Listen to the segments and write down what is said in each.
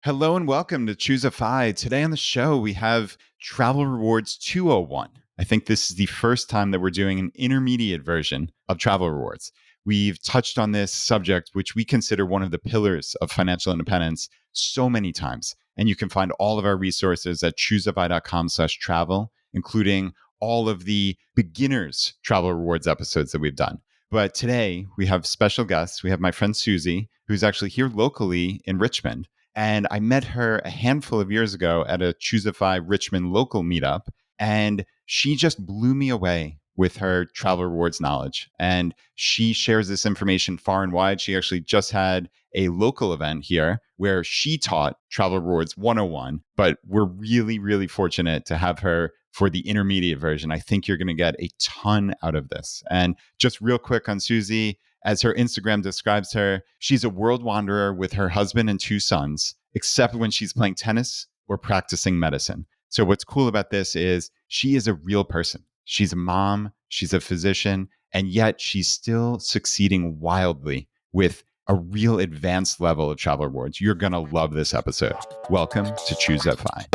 Hello and welcome to Choose a Fi. Today on the show, we have Travel Rewards 201. I think this is the first time that we're doing an intermediate version of Travel Rewards. We've touched on this subject, which we consider one of the pillars of financial independence, so many times. And you can find all of our resources at chooseafi.com/travel, including all of the beginners Travel Rewards episodes that we've done. But today we have special guests. We have my friend Suzy, who's actually here locally in Richmond. And I met her a handful of years ago at a Choosify Richmond local meetup. And she just blew me away with her travel rewards knowledge. And she shares this information far and wide. She actually just had a local event here where she taught Travel Rewards 101. But we're really, really fortunate to have her for the intermediate version. I think you're going to get a ton out of this. And just real quick on Suzy, as her Instagram describes her, she's a world wanderer with her husband and two sons, except when she's playing tennis or practicing medicine. So what's cool about this is she is a real person. She's a mom, she's a physician, and yet she's still succeeding wildly with a real advanced level of travel rewards. You're going to love this episode. Welcome to Choose FI.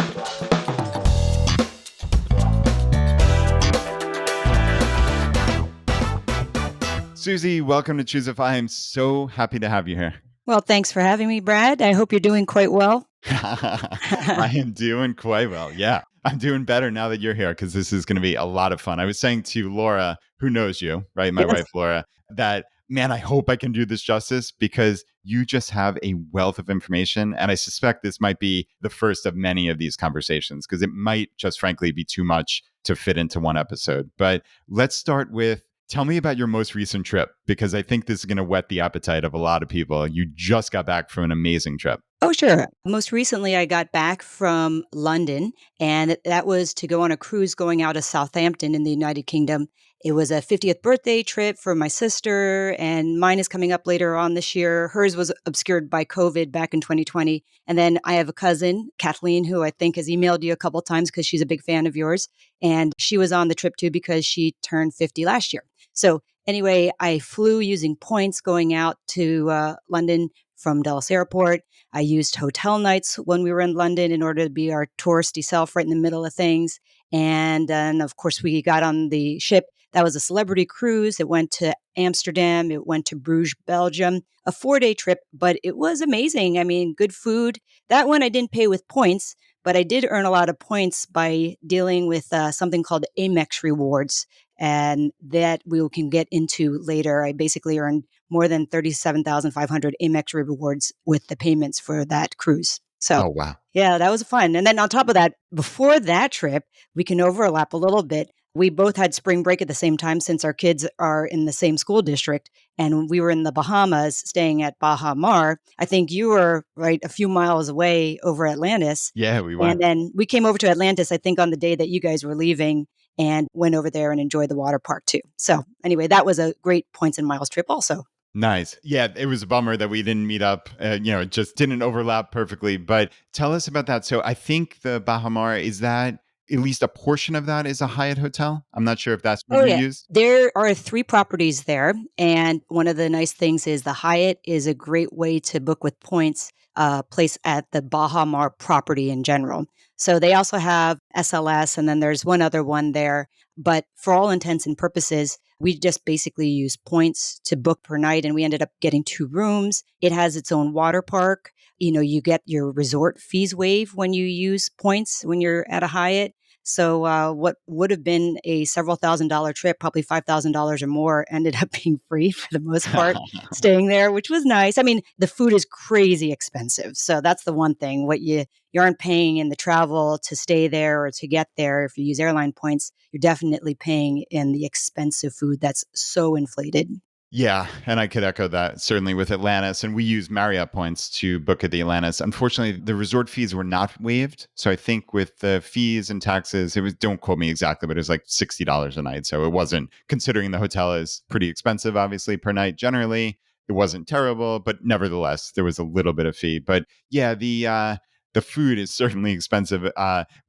Suzy, welcome to Choose FI. I'm so happy to have you here. Well, thanks for having me, Brad. I hope you're doing quite well. I am doing quite well. Yeah, I'm doing better now that you're here because this is going to be a lot of fun. I was saying to Laura, who knows you, right? My Yes. wife, Laura, that, man, I hope I can do this justice because you just have a wealth of information. And I suspect this might be the first of many of these conversations because it might just frankly be too much to fit into one episode. But let's start with, tell me about your most recent trip, because I think this is going to whet the appetite of a lot of people. You just got back from an amazing trip. Oh, sure. Most recently, I got back from London, and that was to go on a cruise going out of Southampton in the United Kingdom. It was a 50th birthday trip for my sister, and mine is coming up later on this year. Hers was obscured by COVID back in 2020. And then I have a cousin, Kathleen, who I think has emailed you a couple of times because she's a big fan of yours. And she was on the trip too because she turned 50 last year. So anyway, I flew using points going out to London from Dulles Airport. I used hotel nights when we were in London in order to be our touristy self right in the middle of things. And then, of course, we got on the ship. That was a celebrity cruise. It went to Amsterdam. It went to Bruges, Belgium, a 4-day trip, but it was amazing. I mean, good food. That one I didn't pay with points, but I did earn a lot of points by dealing with something called Amex rewards. And that we can get into later. I basically earned more than 37,500 Amex rewards with the payments for that cruise. So, Oh, wow. yeah, that was fun. And then on top of that, before that trip, we can overlap a little bit. We both had spring break at the same time since our kids are in the same school district. And we were in the Bahamas staying at Baha Mar. I think you were right a few miles away over Atlantis. Yeah, we And were. then we came over to Atlantis, I think, on the day that you guys were leaving and went over there and enjoyed the water park too. So anyway, that was a great points and miles trip also. Nice. Yeah, it was a bummer that we didn't meet up. It just didn't overlap perfectly. But tell us about that. So I think the Bahamar, is that at least a portion of that is a Hyatt hotel? I'm not sure if that's what Oh, you yeah. used. There are 3 properties there, and one of the nice things is the Hyatt is a great way to book with points, place at the Baha Mar property in general. So they also have SLS, and then there's one other one there. But for all intents and purposes, we just basically use points to book per night, and we ended up getting 2 rooms. It has its own water park. You know, you get your resort fees waived when you use points when you're at a Hyatt. So what would have been a several $1,000 trip, probably $5,000 or more, ended up being free for the most part, staying there, which was nice. I mean, the food is crazy expensive. So that's the one thing. What you aren't paying in the travel to stay there or to get there. If you use airline points, you're definitely paying in the expensive food that's so inflated. Yeah, and I could echo that certainly with Atlantis. And we use Marriott points to book at the Atlantis. Unfortunately, the resort fees were not waived. So I think with the fees and taxes, it was, don't quote me exactly, but it was like $60 a night. So it wasn't, considering the hotel is pretty expensive, obviously, per night generally. It wasn't terrible, but nevertheless, there was a little bit of fee. But yeah, the food is certainly expensive.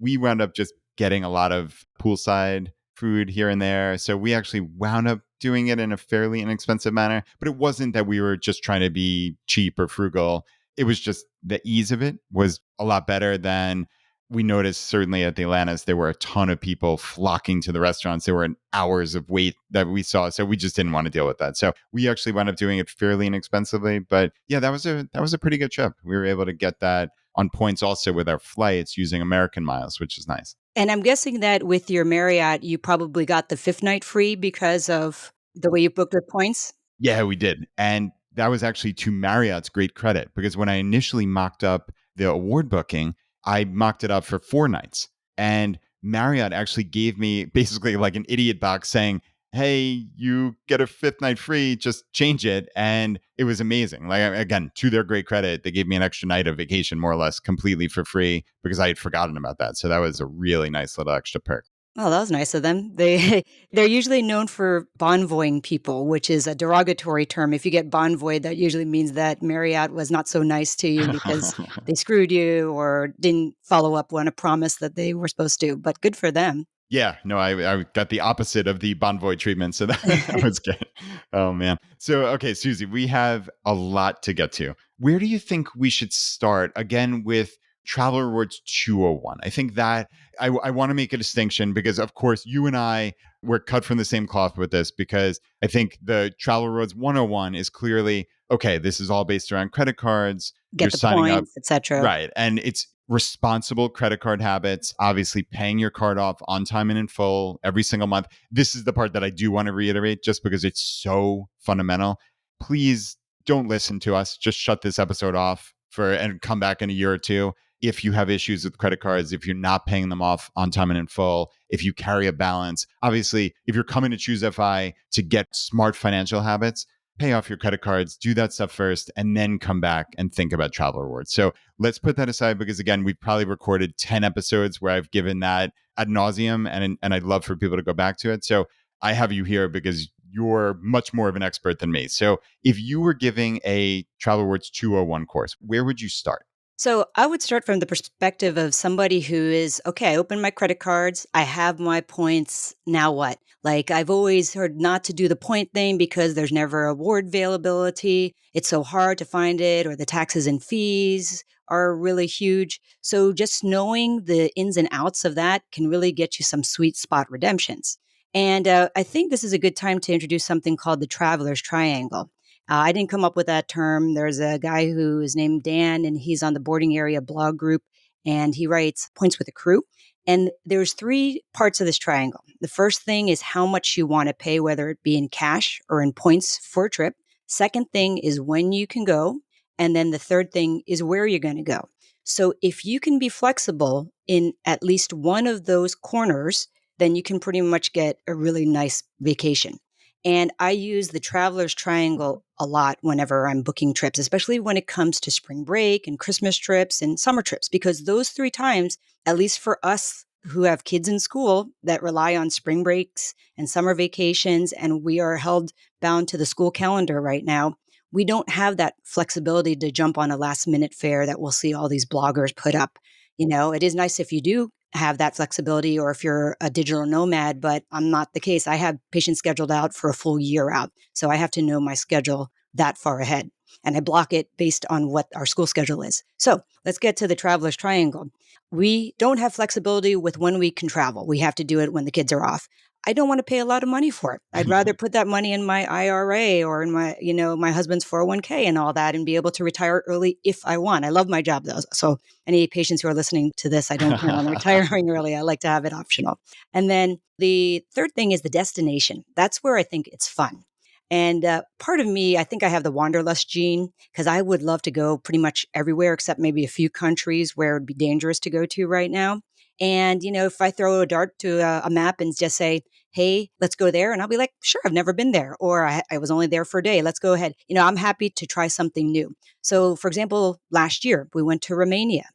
We wound up just getting a lot of poolside food here and there. So we actually wound up doing it in a fairly inexpensive manner, but it wasn't that we were just trying to be cheap or frugal. it was just the ease of it was a lot better than we noticed. Certainly at the Atlantis, there were a ton of people flocking to the restaurants. There were hours of wait that we saw. So we just didn't want to deal with that. So we actually wound up doing it fairly inexpensively. But yeah, that was a pretty good trip. We were able to get that on points also with our flights using American miles, which is nice. And I'm guessing that with your Marriott, you probably got the 5th night free because of the way you booked with points? Yeah, we did. And that was actually to Marriott's great credit because when I initially mocked up the award booking, I mocked it up for 4 nights. And Marriott actually gave me basically like an idiot box saying, "Hey, you get a fifth night free, just change it." And it was amazing. Like, again, to their great credit, they gave me an extra night of vacation more or less completely for free because I had forgotten about that. So that was a really nice little extra perk. Oh, that was nice of them. They they're usually known for bonvoying people, which is a derogatory term. If you get bonvoyed, that usually means that Marriott was not so nice to you because they screwed you or didn't follow up on a promise that they were supposed to, but good for them. Yeah, no, I got the opposite of the Bonvoy treatment, so that, that was good. Oh man. So okay, Susie, we have a lot to get to. Where do you think we should start? Again, with Travel Rewards 201. I think that I want to make a distinction because, of course, you and I were cut from the same cloth with this because I think the Travel Rewards 101 is clearly okay. This is all based around credit cards. You're Get the signing up, points, etcetera. right? And it's responsible credit card habits, obviously paying your card off on time and in full every single month. This is the part that I do want to reiterate just because it's so fundamental. Please don't listen to us. Just shut this episode off for and come back in a year or two. If you have issues with credit cards, if you're not paying them off on time and in full, if you carry a balance, obviously, if you're coming to Choose FI to get smart financial habits, pay off your credit cards, do that stuff first, and then come back and think about travel rewards. So let's put that aside because again, we've probably recorded 10 episodes where I've given that ad nauseum and I'd love for people to go back to it. So I have you here because you're much more of an expert than me. So if you were giving a Travel Rewards 201 course, where would you start? So I would start from the perspective of somebody who is, okay, I open my credit cards, I have my points, now what? Like I've always heard not to do the point thing because there's never award availability. It's so hard to find it, or the taxes and fees are really huge. So just knowing the ins and outs of that can really get you some sweet spot redemptions. And I think this is a good time to introduce something called the Traveler's Triangle. I didn't come up with that term. There's a guy who is named Dan, and he's on the boarding area blog group, and he writes Points with a Crew. And there's 3 parts of this triangle. The first thing is how much you want to pay, whether it be in cash or in points for a trip. Second thing is when you can go. And then the third thing is where you're going to go. So if you can be flexible in at least one of those corners, then you can pretty much get a really nice vacation. And I use the traveler's triangle a lot whenever I'm booking trips, especially when it comes to spring break and Christmas trips and summer trips, because those 3 times, at least for us who have kids in school that rely on spring breaks and summer vacations, and we are held bound to the school calendar right now, we don't have that flexibility to jump on a last minute fare that we'll see all these bloggers put up. It is nice if you do have that flexibility or if you're a digital nomad, but I'm not the case. I have patients scheduled out for a full year out. So I have to know my schedule that far ahead. And I block it based on what our school schedule is. So let's get to the traveler's triangle. We don't have flexibility with when we can travel. We have to do it when the kids are off. I don't want to pay a lot of money for it. I'd rather put that money in my IRA or in my husband's 401k and all that and be able to retire early if I want. I love my job though. So any patients who are listening to this, I don't plan on retiring early. I like to have it optional. And then the third thing is the destination. That's where I think it's fun. And part of me, I think I have the wanderlust gene because I would love to go pretty much everywhere except maybe a few countries where it would be dangerous to go to right now. And, if I throw a dart to a map and just say, hey, let's go there. And I'll be like, sure, I've never been there. Or I was only there for a day. Let's go ahead. I'm happy to try something new. So, for example, last year we went to Romania.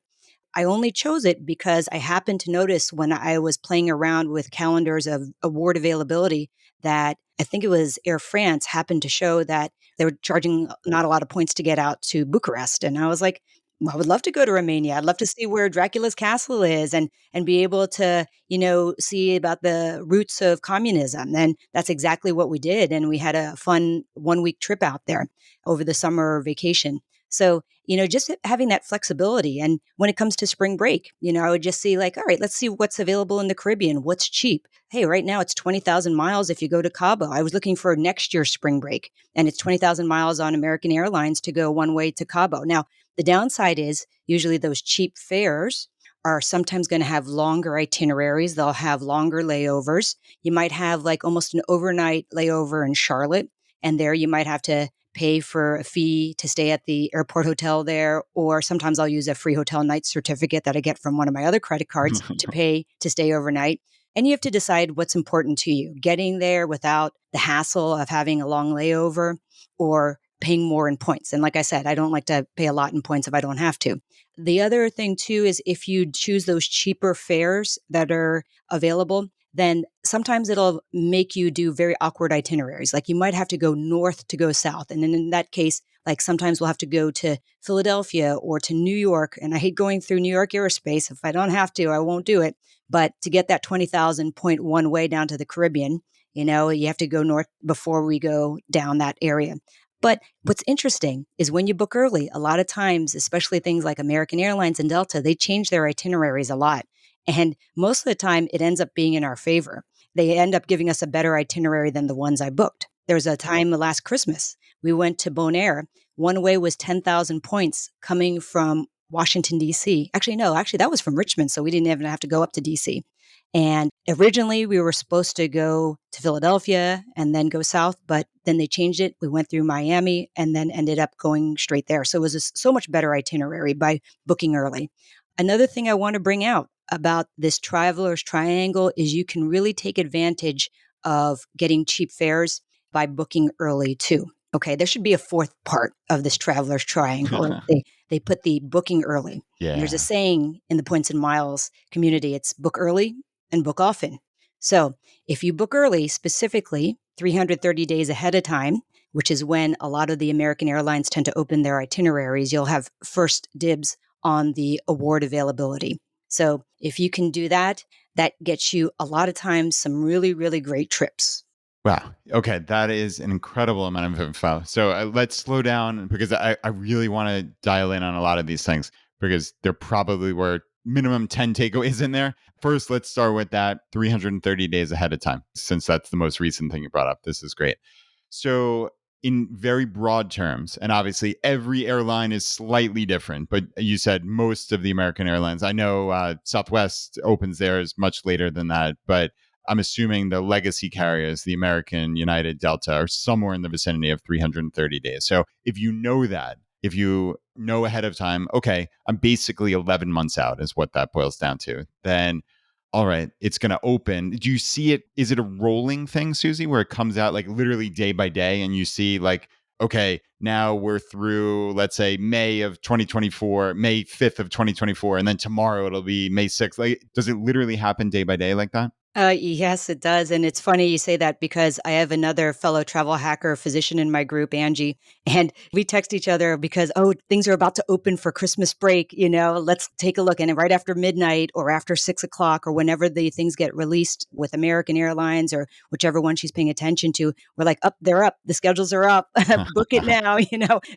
I only chose it because I happened to notice when I was playing around with calendars of award availability that I think it was Air France happened to show that they were charging not a lot of points to get out to Bucharest. And I was like, well, I would love to go to Romania. I'd love to see where Dracula's castle is and be able to, see about the roots of communism. And that's exactly what we did. And we had a fun 1-week trip out there over the summer vacation. So, just having that flexibility. And when it comes to spring break, I would just see like, all right, let's see what's available in the Caribbean. What's cheap? Hey, right now it's 20,000 miles if you go to Cabo. I was looking for next year's spring break, and it's 20,000 miles on American Airlines to go one way to Cabo. Now, the downside is usually those cheap fares are sometimes going to have longer itineraries. They'll have longer layovers. You might have like almost an overnight layover in Charlotte, and there you might have to pay for a fee to stay at the airport hotel there, or sometimes I'll use a free hotel night certificate that I get from one of my other credit cards to pay to stay overnight. And you have to decide what's important to you, getting there without the hassle of having a long layover or paying more in points. And like I said, I don't like to pay a lot in points if I don't have to. The other thing too is if you choose those cheaper fares that are available, then sometimes it'll make you do very awkward itineraries. Like you might have to go north to go south. And then in that case, like sometimes we'll have to go to Philadelphia or to New York. And I hate going through New York airspace. If I don't have to, I won't do it. But to get that 20,000 point one way down to the Caribbean, you have to go north before we go down that area. But what's interesting is when you book early, a lot of times, especially things like American Airlines and Delta, they change their itineraries a lot. And most of the time, it ends up being in our favor. They end up giving us a better itinerary than the ones I booked. There was a time last Christmas, we went to Bonaire. One way was 10,000 points coming from Washington, D.C. Actually, no, that was from Richmond, so we didn't even have to go up to D.C. And originally we were supposed to go to Philadelphia and then go south, but then they changed it. We went through Miami and then ended up going straight there. So it was a so much better itinerary by booking early. Another thing I want to bring out about this Traveler's Triangle is you can really take advantage of getting cheap fares by booking early too. Okay, there should be a fourth part of this Traveler's Triangle. They put the booking early. And there's a Yeah. saying in the Points and Miles community, it's book early and book often. So if you book early, specifically 330 days ahead of time, which is when a lot of the American Airlines tend to open their itineraries, you'll have first dibs on the award availability. So if you can do that, that gets you a lot of times some really, really great trips. Wow. Okay. That is an incredible amount of info. So let's slow down because I really want to dial in on a lot of these things because there probably were minimum 10 takeaways in there. First, let's start with that 330 days ahead of time, since that's the most recent thing you brought up. This is great. So, in very broad terms, and obviously every airline is slightly different, but you said most of the American airlines. I know Southwest opens theirs much later than that, but I'm assuming the legacy carriers, the American, United, Delta, are somewhere in the vicinity of 330 days. So if you know that, if you know ahead of time, okay, I'm basically 11 months out, is what that boils down to, then all right, it's going to open. Do you see it? Is it a rolling thing, Susie, where it comes out like literally day by day and you see like, okay, now we're through, let's say, May of 2024, May 5th of 2024, and then tomorrow it'll be May 6th. Like, does it literally happen day by day like that? Yes, it does. And it's funny you say that because I have another fellow travel hacker physician in my group, Angie, and we text each other because, oh, things are about to open for Christmas break. Let's take a look. And right after midnight or after 6 o'clock or whenever the things get released with American Airlines or whichever one she's paying attention to, we're like, up, they're up. The schedules are up. Book it now,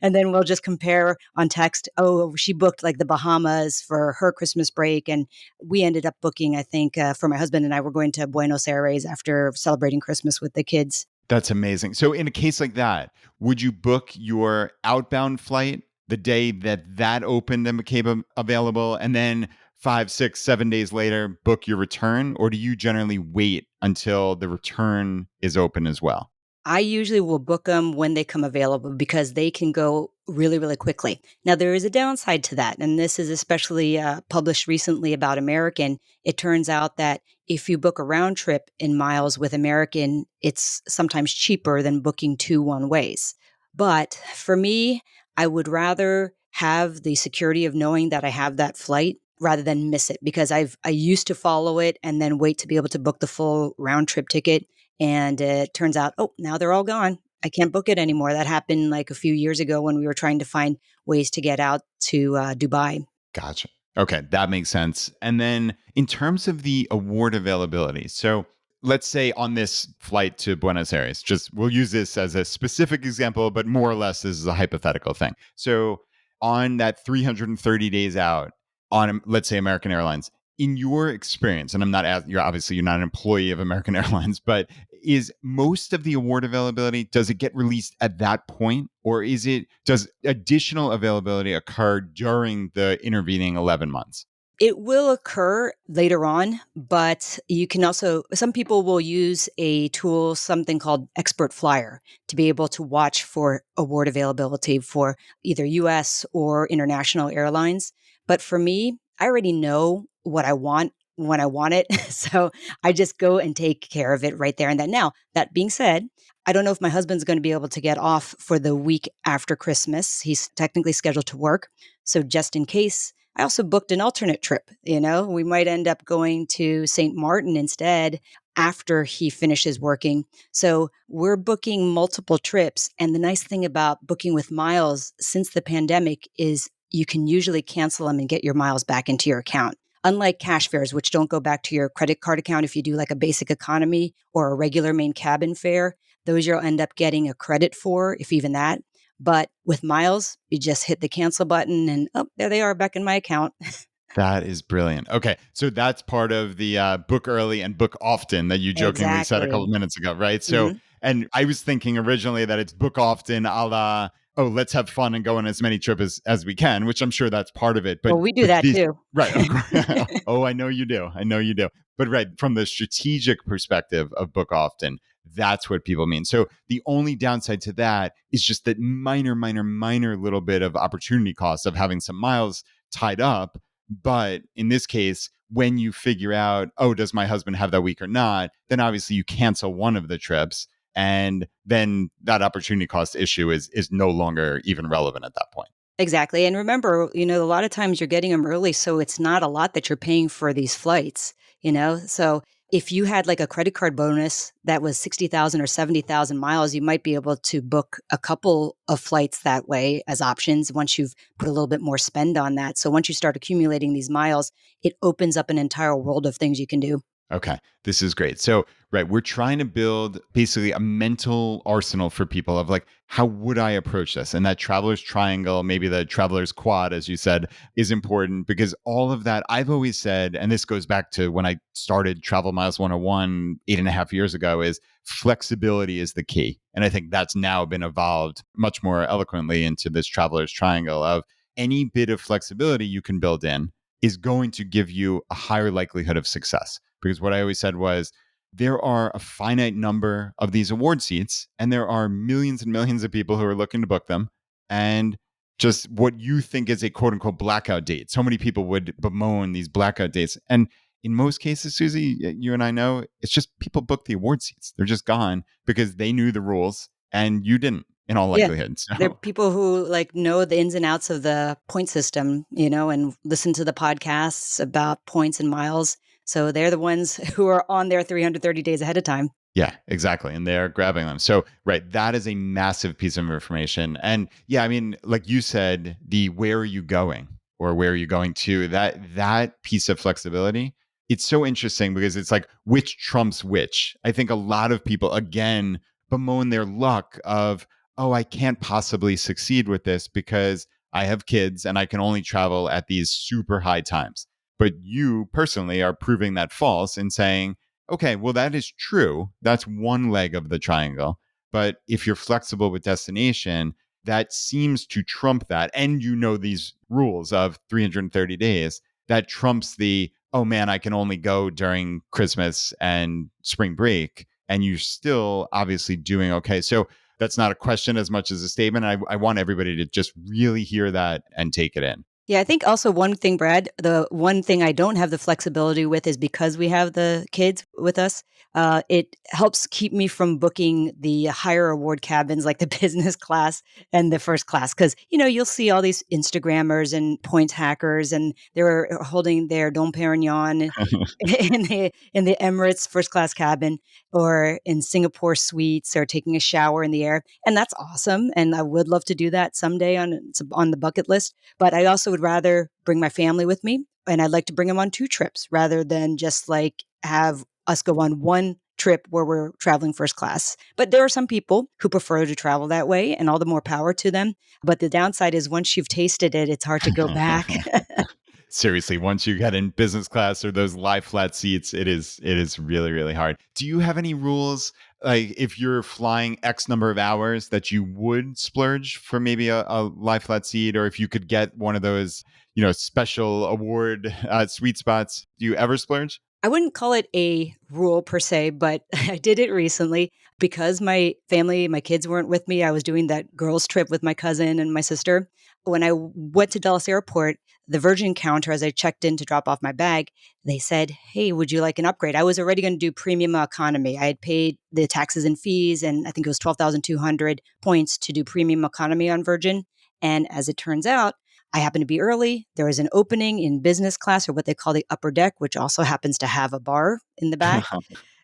and then we'll just compare on text. Oh, she booked like the Bahamas for her Christmas break. And we ended up booking, I think, for my husband and I were going to Buenos Aires after celebrating Christmas with the kids. That's amazing. So, in a case like that, would you book your outbound flight the day that opened and became available, and then 5, 6, 7 days later book your return, or do you generally wait until the return is open as well? I usually will book them when they come available because they can go really, really quickly. Now, there is a downside to that. And this is especially published recently about American. It turns out that if you book a round trip in miles with American, it's sometimes cheaper than booking two one ways. But for me, I would rather have the security of knowing that I have that flight rather than miss it because I used to follow it and then wait to be able to book the full round trip ticket, and it turns out, oh, now they're all gone. I can't book it anymore. That happened like a few years ago when we were trying to find ways to get out to Dubai. Gotcha. Okay, that makes sense. And then in terms of the award availability, so let's say on this flight to Buenos Aires, just we'll use this as a specific example, but more or less this is a hypothetical thing. So on that 330 days out on, let's say, American Airlines, in your experience, and I'm not as you're obviously you're not an employee of American Airlines, but is most of the award availability, does it get released at that point, or does additional availability occur during the intervening 11 months? It will occur later on, but you can also, some people will use a tool, something called Expert Flyer, to be able to watch for award availability for either US or international airlines. But for me, I already know what I want when I want it. So I just go and take care of it right there and then. Now, that being said, I don't know if my husband's going to be able to get off for the week after Christmas. He's technically scheduled to work. So just in case, I also booked an alternate trip. We might end up going to St. Martin instead after he finishes working. So we're booking multiple trips. And the nice thing about booking with miles since the pandemic is you can usually cancel them and get your miles back into your account. Unlike cash fares, which don't go back to your credit card account if you do like a basic economy or a regular main cabin fare, those you'll end up getting a credit for, if even that. But with miles, you just hit the cancel button and oh, there they are back in my account. That is brilliant. Okay, so that's part of the book early and book often that you jokingly said a couple of Exactly. minutes ago, right? So, Mhm. and I was thinking originally that it's book often, a la, oh, let's have fun and go on as many trips as we can, which I'm sure that's part of it. Well, we do But that this, too. right? Of course. Oh, I know you do. I know you do. But right from the strategic perspective of book often, that's what people mean. So the only downside to that is just that minor little bit of opportunity cost of having some miles tied up. But in this case, when you figure out, oh, does my husband have that week or not, then obviously you cancel one of the trips. And then that opportunity cost issue is no longer even relevant at that point. Exactly. And remember, a lot of times you're getting them early, so it's not a lot that you're paying for these flights. So if you had like a credit card bonus that was 60,000 or 70,000 miles, you might be able to book a couple of flights that way as options once you've put a little bit more spend on that. So once you start accumulating these miles, it opens up an entire world of things you can do. Okay, this is great. So, right, we're trying to build basically a mental arsenal for people of like, how would I approach this? And that traveler's triangle, maybe the traveler's quad, as you said, is important because all of that I've always said, and this goes back to when I started Travel Miles 101 8.5 years ago, is flexibility is the key. And I think that's now been evolved much more eloquently into this traveler's triangle of any bit of flexibility you can build in is going to give you a higher likelihood of success. Because what I always said was there are a finite number of these award seats, and there are millions and millions of people who are looking to book them. And just what you think is a quote unquote blackout date. So many people would bemoan these blackout dates. And in most cases, Susie, you and I know it's just people book the award seats. They're just gone because they knew the rules and you didn't, in all Yeah. likelihood. There are So people who like know the ins and outs of the point system, and listen to the podcasts about points and miles. So they're the ones who are on there 330 days ahead of time. yeah, exactly. And they're grabbing them. So, right, that is a massive piece of information. And yeah, I mean, like you said, the where are you going or where are you going to, that piece of flexibility, it's so interesting because it's like which trumps which. I think a lot of people again bemoan their luck of, oh, I can't possibly succeed with this because I have kids and I can only travel at these super high times. But you personally are proving that false and saying, okay, well, that is true. That's one leg of the triangle. But if you're flexible with destination, that seems to trump that. And you know these rules of 330 days, that trumps the, oh man, I can only go during Christmas and spring break. And you're still obviously doing okay. So that's not a question as much as a statement. I want everybody to just really hear that and take it in. Yeah, I think also one thing, Brad, the one thing I don't have the flexibility with is because we have the kids with us, it helps keep me from booking the higher award cabins like the business class and the first class. Cause, you'll see all these Instagrammers and point hackers and they're holding their Dom Perignon in the Emirates first class cabin or in Singapore suites or taking a shower in the air. And that's awesome. And I would love to do that someday on the bucket list. But I also would rather bring my family with me, and I'd like to bring them on 2 trips rather than just, like, have us go on 1 trip where we're traveling first class. But there are some people who prefer to travel that way, and all the more power to them. But the downside is once you've tasted it, it's hard to go back. Seriously, once you get in business class or those lie flat seats, it is really, really hard. Do you have any rules, like if you're flying X number of hours, that you would splurge for maybe a lie flat seat, or if you could get one of those, special award sweet spots? Do you ever splurge? I wouldn't call it a rule per se, but I did it recently because my family, my kids weren't with me. I was doing that girls' trip with my cousin and my sister. When I went to Dulles Airport, the Virgin counter, as I checked in to drop off my bag, they said, "Hey, would you like an upgrade?" I was already going to do premium economy. I had paid the taxes and fees, and I think it was 12,200 points to do premium economy on Virgin. And as it turns out, I happened to be early. There was an opening in business class, or what they call the upper deck, which also happens to have a bar in the back.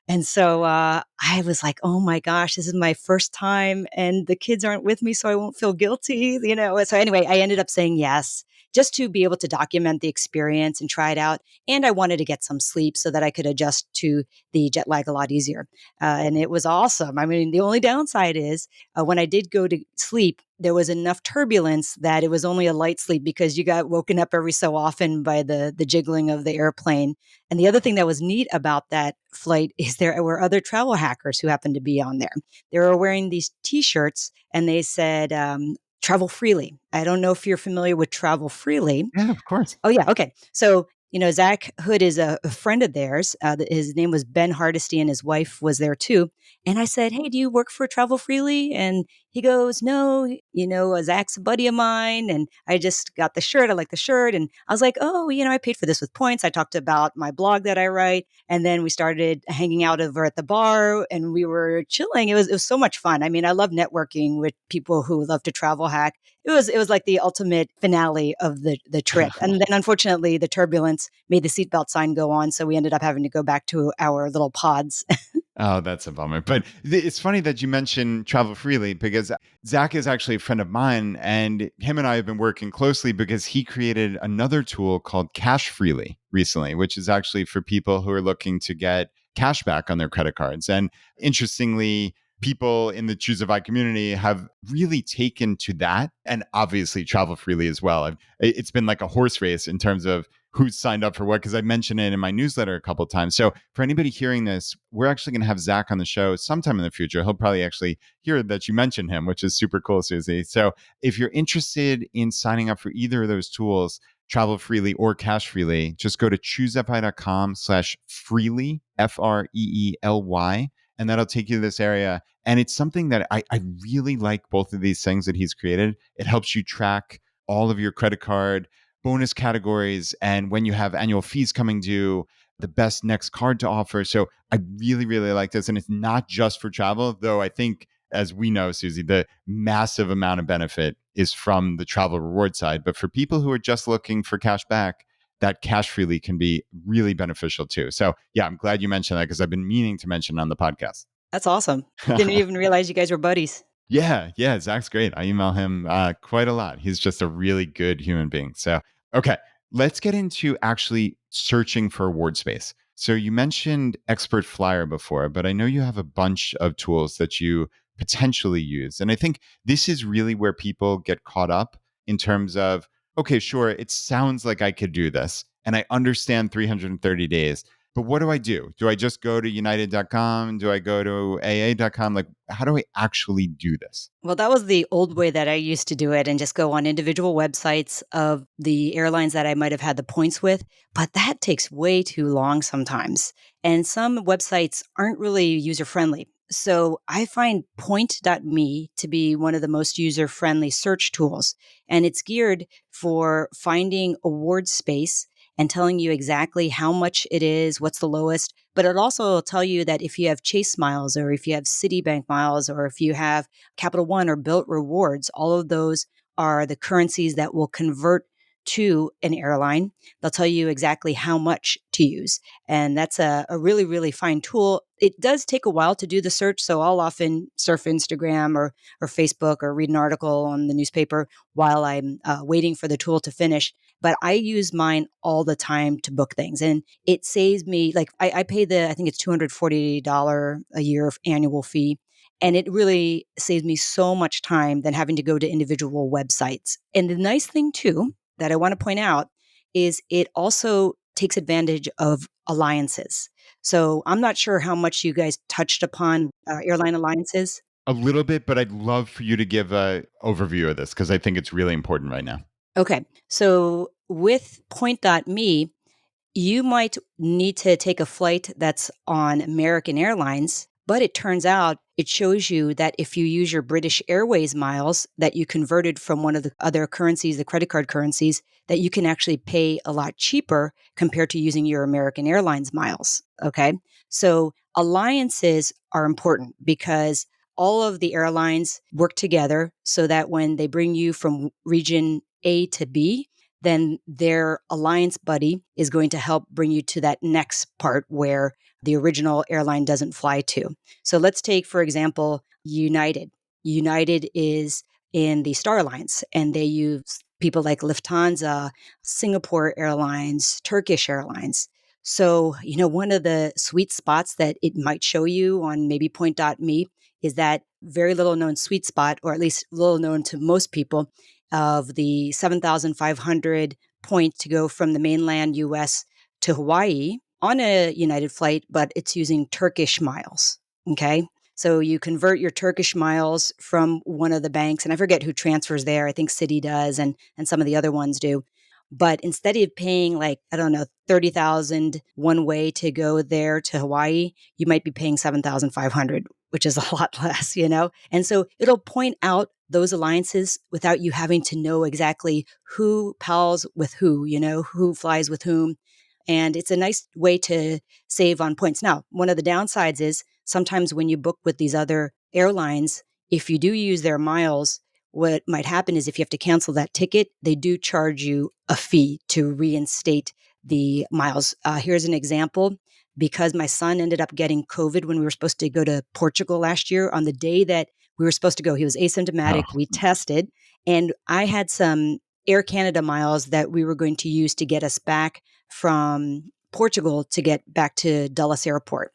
And so I was like, oh my gosh, this is my first time and the kids aren't with me, so I won't feel guilty, you know? So anyway, I ended up saying yes just to be able to document the experience and try it out. And I wanted to get some sleep so that I could adjust to the jet lag a lot easier. And it was awesome. I mean, the only downside is when I did go to sleep, there was enough turbulence that it was only a light sleep because you got woken up every so often by the jiggling of the airplane. And the other thing that was neat about that flight is there were other travel hackers who happened to be on there. They were wearing these T-shirts and they said, travel freely. I don't know if you're familiar with travel freely. Yeah, of course. Oh, yeah. Okay. So, Zach Hood is a friend of theirs. His name was Ben Hardesty, and his wife was there too. And I said, "Hey, do you work for Travel Freely?" And he goes, "No, Zach's a buddy of mine." And I just got the shirt. I like the shirt. And I was like, "Oh, I paid for this with points." I talked about my blog that I write. And then we started hanging out over at the bar and we were chilling. It was so much fun. I mean, I love networking with people who love to travel hack. It was like the ultimate finale of the trip. And then unfortunately the turbulence made the seatbelt sign go on, so we ended up having to go back to our little pods. Oh, that's a bummer. But it's funny that you mentioned Travel Freely because Zach is actually a friend of mine, and him and I have been working closely because he created another tool called Cash Freely recently, which is actually for people who are looking to get cash back on their credit cards. And interestingly, people in the Choosify community have really taken to that, and obviously Travel Freely as well. It's been like a horse race in terms of who's signed up for what, because I mentioned it in my newsletter a couple of times. So for anybody hearing this, we're actually going to have Zach on the show sometime in the future. He'll probably actually hear that you mentioned him, which is super cool, Suzy. So if you're interested in signing up for either of those tools, Travel Freely or Cash Freely, just go to choosify.com/freely, FREELY, and that'll take you to this area. And it's something that I really like, both of these things that he's created. It helps you track all of your credit card bonus categories, and when you have annual fees coming due, the best next card to offer. So I really, really like this. And it's not just for travel, though I think, as we know, Suzy, the massive amount of benefit is from the travel reward side. But for people who are just looking for cash back, that Cash Freely can be really beneficial too. So yeah, I'm glad you mentioned that because I've been meaning to mention it on the podcast. That's awesome. Didn't even realize you guys were buddies. Yeah, yeah, Zach's great. I email him quite a lot. He's just a really good human being. So, okay, let's get into actually searching for award space. So, you mentioned Expert Flyer before, but I know you have a bunch of tools that you potentially use. And I think this is really where people get caught up in terms of, okay, sure, it sounds like I could do this. And I understand 330 days. But what do I do? Do I just go to united.com? Do I go to aa.com? Like, how do I actually do this? Well, that was the old way that I used to do it and just go on individual websites of the airlines that I might have had the points with. But that takes way too long sometimes. And some websites aren't really user friendly. So I find point.me to be one of the most user friendly search tools. And it's geared for finding award space and telling you exactly how much it is, what's the lowest. But it also will tell you that if you have Chase miles or if you have Citibank miles or if you have Capital One or Built Rewards, all of those are the currencies that will convert to an airline. They'll tell you exactly how much to use. And that's a really, really fine tool. It does take a while to do the search. So I'll often surf Instagram or Facebook or read an article on the newspaper while I'm waiting for the tool to finish. but I use mine all the time to book things. And it saves me, like, I pay I think it's $240 a year annual fee. And it really saves me so much time than having to go to individual websites. And the nice thing, too, that I want to point out is it also takes advantage of alliances. So I'm not sure how much you guys touched upon airline alliances. A little bit, but I'd love for you to give a overview of this because I think it's really important right now. Okay. So with Point.me, you might need to take a flight that's on American Airlines, but it turns out it shows you that if you use your British Airways miles that you converted from one of the other currencies, the credit card currencies, that you can actually pay a lot cheaper compared to using your American Airlines miles. Okay. So alliances are important because all of the airlines work together so that when they bring you from region A to B, then their alliance buddy is going to help bring you to that next part where the original airline doesn't fly to. So let's take, for example, United. United is in the Star Alliance, and they use people like Lufthansa, Singapore Airlines, Turkish Airlines. So, one of the sweet spots that it might show you on maybe Point.me is that very little known sweet spot, or at least little known to most people, of the 7,500 points to go from the mainland US to Hawaii on a United flight, but it's using Turkish miles. Okay. So you convert your Turkish miles from one of the banks, and I forget who transfers there. I think Citi does, and some of the other ones do. But instead of paying, like, I don't know, 30,000 one way to go there to Hawaii, you might be paying 7,500, which is a lot less. And so it'll point out those alliances without you having to know exactly who pals with who flies with whom. And it's a nice way to save on points. Now, one of the downsides is sometimes when you book with these other airlines, if you do use their miles, what might happen is if you have to cancel that ticket, they do charge you a fee to reinstate the miles. Here's an example. Because my son ended up getting COVID when we were supposed to go to Portugal last year, on the day that we were supposed to go, he was asymptomatic. Oh, We tested, and I had some Air Canada miles that we were going to use to get us back from Portugal to get back to Dulles Airport.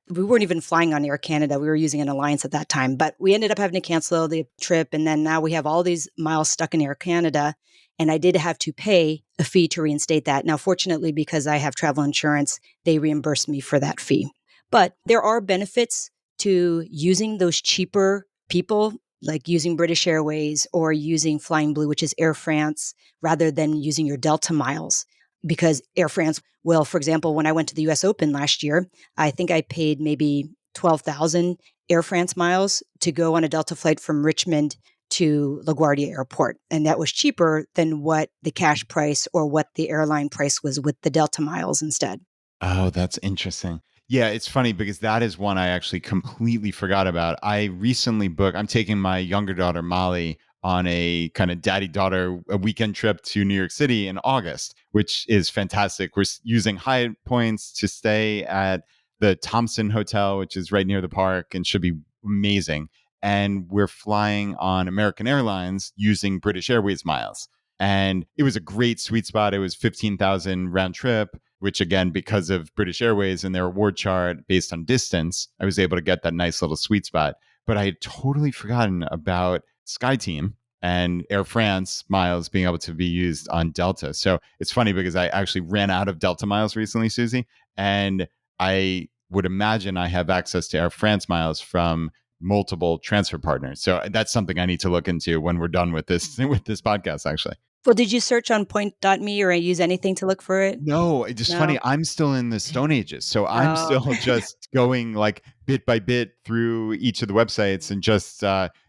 We weren't even flying on Air Canada. We were using an alliance at that time, but we ended up having to cancel the trip. And then now we have all these miles stuck in Air Canada. And I did have to pay a fee to reinstate that. Now, fortunately, because I have travel insurance, they reimbursed me for that fee. But there are benefits to using those cheaper people, like using British Airways or using Flying Blue, which is Air France, rather than using your Delta miles. Because Air France, well, for example, when I went to the US Open last year, I think I paid maybe 12,000 Air France miles to go on a Delta flight from Richmond to LaGuardia Airport. And that was cheaper than what the cash price or what the airline price was with the Delta miles instead. oh, that's interesting. Yeah, it's funny because that is one I actually completely forgot about. I recently booked, I'm taking my younger daughter, Molly, on a kind of daddy daughter a weekend trip to New York City in August, which is fantastic. We're using Hyatt points to stay at the Thompson Hotel, which is right near the park and should be amazing. And we're flying on American Airlines using British Airways miles. And it was a great sweet spot. It was 15,000 round trip, which again, because of British Airways and their award chart based on distance, I was able to get that nice little sweet spot. But I had totally forgotten about SkyTeam and Air France miles being able to be used on Delta. So it's funny because I actually ran out of Delta miles recently, Susie, and I would imagine I have access to Air France miles from multiple transfer partners. So that's something I need to look into when we're done with this with this podcast actually. Well, did you search on Point.me or use anything to look for it? No, it's just funny. No. I'm still in the Stone Ages. So I'm Oh, still just going like bit by bit through each of the websites and just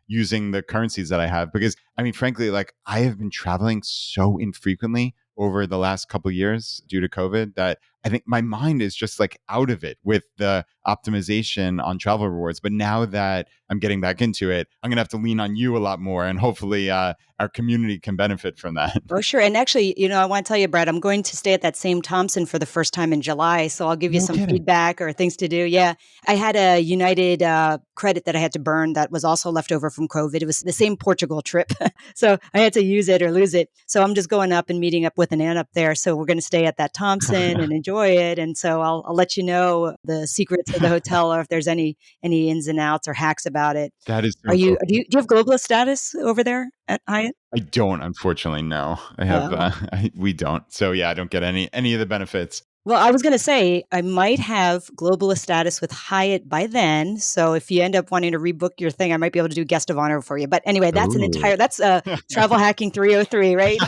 using the currencies that I have. Because I mean, frankly, like I have been traveling so infrequently over the last couple of years due to COVID that I think my mind is just like out of it with the optimization on travel rewards. But now that I'm getting back into it, I'm going to have to lean on you a lot more. And hopefully our community can benefit from that. Oh, sure. And actually, I want to tell you, Brad, I'm going to stay at that same Thompson for the first time in July. So I'll give you No some kidding. feedback or things to do. Yeah. I had a United credit that I had to burn that was also left over from COVID. It was the same Portugal trip. So I had to use it or lose it. So I'm just going up and meeting up with an aunt up there. So we're going to stay at that Thompson and enjoy it. And so I'll let you know the secrets of the hotel or if there's any ins and outs or hacks about it. That is Are so you cool. do you have globalist status over there at Hyatt? I don't, unfortunately. No, I have. Oh. We don't. So yeah, I don't get any of the benefits. Well, I was gonna say, I might have globalist status with Hyatt by then, so if you end up wanting to rebook your thing, I might be able to do guest of honor for you, but anyway, Ooh. that's, travel hacking 303, right?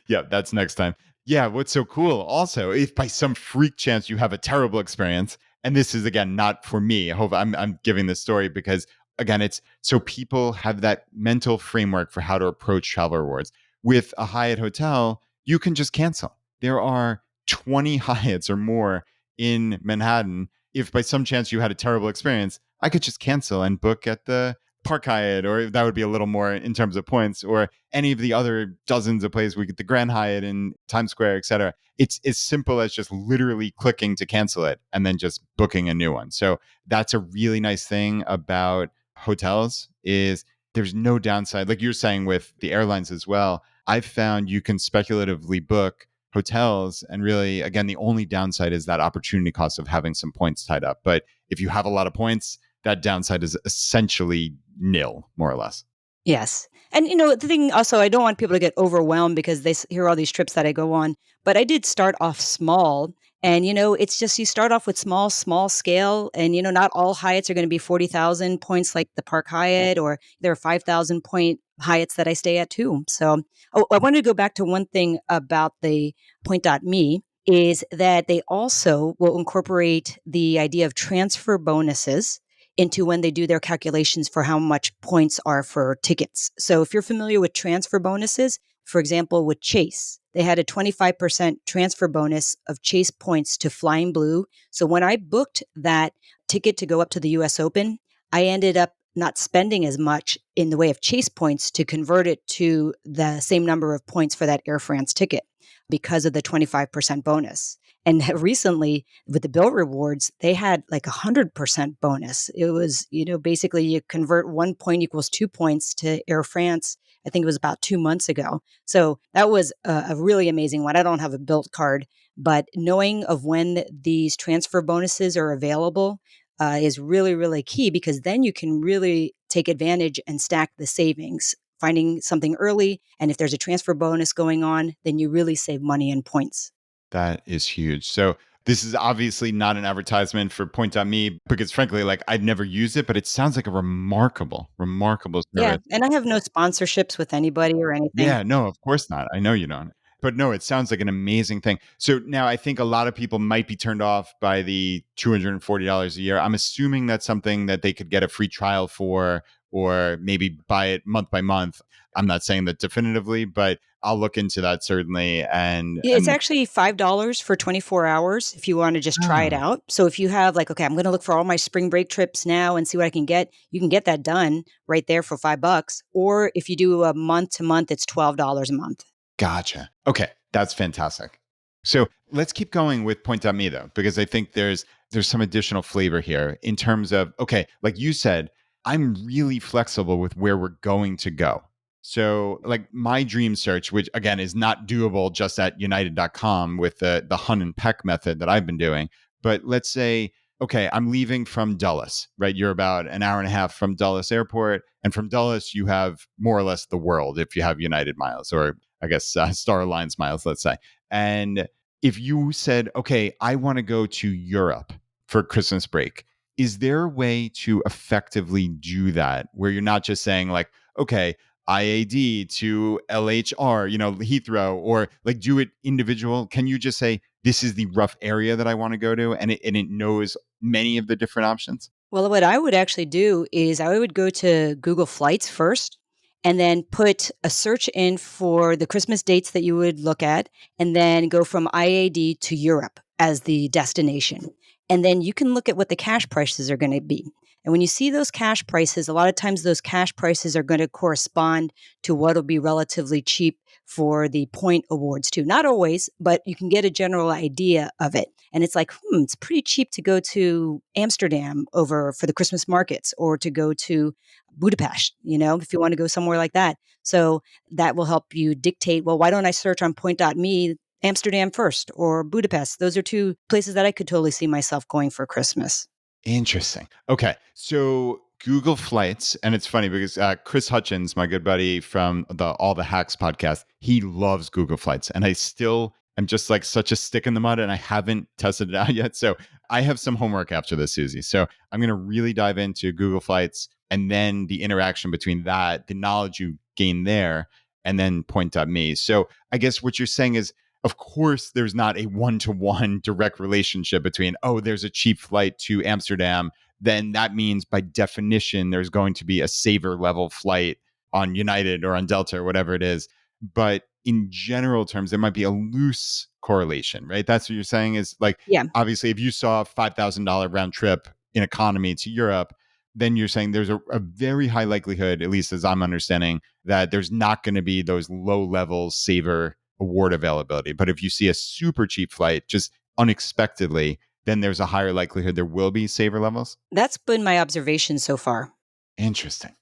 Yeah, that's next time. Yeah, what's so cool also, if by some freak chance you have a terrible experience, and this is again not for me. I hope I'm giving this story because again, it's so people have that mental framework for how to approach travel rewards. With a Hyatt hotel, you can just cancel. There are 20 Hyatts or more in Manhattan. If by some chance you had a terrible experience, I could just cancel and book at the Park Hyatt, or that would be a little more in terms of points, or any of the other dozens of places we get the Grand Hyatt in Times Square, etc. It's as simple as just literally clicking to cancel it and then just booking a new one. So that's a really nice thing about hotels is there's no downside. Like you're saying with the airlines as well, I've found you can speculatively book hotels and really again the only downside is that opportunity cost of having some points tied up. But if you have a lot of points, that downside is essentially nil, more or less. Yes. And, the thing also, I don't want people to get overwhelmed because they hear all these trips that I go on, but I did start off small. And, it's just you start off with small scale. And, not all Hyatts are going to be 40,000 points like the Park Hyatt, or there are 5,000 point Hyatts that I stay at too. So, I wanted to go back to one thing about the point.me is that they also will incorporate the idea of transfer bonuses into when they do their calculations for how much points are for tickets. So if you're familiar with transfer bonuses, for example, with Chase, they had a 25% transfer bonus of Chase points to Flying Blue. So when I booked that ticket to go up to the US Open, I ended up not spending as much in the way of Chase points to convert it to the same number of points for that Air France ticket because of the 25% bonus. And recently, with the bill rewards, they had like 100% bonus. It was, basically you convert 1 point equals 2 points to Air France. I think it was about 2 months ago. So that was a really amazing one. I don't have a built card, but knowing of when these transfer bonuses are available is really, really key because then you can really take advantage and stack the savings. Finding something early, and if there's a transfer bonus going on, then you really save money and points. That is huge. So this is obviously not an advertisement for Point.me because frankly, like I'd never used it, but it sounds like a remarkable Yeah, service. and I have no sponsorships with anybody or anything. Yeah, no, of course not. I know you don't. But no, it sounds like an amazing thing. So now I think a lot of people might be turned off by the $240 a year. I'm assuming that's something that they could get a free trial for or maybe buy it month by month. I'm not saying that definitively, but I'll look into that certainly Yeah, it's actually $5 for 24 hours if you wanna just try it oh, out. So if you have like, "Okay, I'm gonna look for all my spring break trips now and see what I can get," you can get that done right there for $5. Or if you do a month to month, it's $12 a month. gotcha. Okay, that's fantastic. So let's keep going with Point.me though, because I think there's some additional flavor here in terms of okay, like you said, I'm really flexible with where we're going to go. So like my dream search, which again is not doable just at united.com with the hunt and peck method that I've been doing, but let's say okay, I'm leaving from Dulles, right? You're about an hour and a half from Dulles Airport, and from Dulles you have more or less the world if you have United miles, or I guess Star Alliance miles, let's say. And if you said, okay, I want to go to Europe for Christmas break, is there a way to effectively do that where you're not just saying, like, okay, IAD to LHR, Heathrow, or like do it individual? Can you just say, this is the rough area that I want to go to, and it knows many of the different options? Well, what I would actually do is I would go to Google Flights first and then put a search in for the Christmas dates that you would look at and then go from IAD to Europe. as the destination. And then you can look at what the cash prices are going to be. And when you see those cash prices, a lot of times those cash prices are going to correspond to what will be relatively cheap for the point awards too. Not always, but you can get a general idea of it. And it's like, it's pretty cheap to go to Amsterdam over for the Christmas markets or to go to Budapest, if you want to go somewhere like that. So that will help you dictate, well, why don't I search on point.me Amsterdam first or Budapest? Those are two places that I could totally see myself going for Christmas. Interesting. Okay. So Google Flights, and it's funny because Chris Hutchins, my good buddy from the All the Hacks podcast, he loves Google Flights. And I still am just like such a stick in the mud and I haven't tested it out yet. So I have some homework after this, Suzy. So I'm going to really dive into Google Flights and then the interaction between that, the knowledge you gain there, and then point.me. So I guess what you're saying is, of course, there's not a one-to-one direct relationship between, oh, there's a cheap flight to Amsterdam. Then that means by definition, there's going to be a saver level flight on United or on Delta or whatever it is. But in general terms, there might be a loose correlation, right? That's what you're saying is like, Yeah. obviously, if you saw a $5,000 round trip in economy to Europe, then you're saying there's a very high likelihood, at least as I'm understanding, that there's not going to be those low level saver award availability. But if you see a super cheap flight just unexpectedly, then there's a higher likelihood there will be saver levels. That's been my observation so far. Interesting.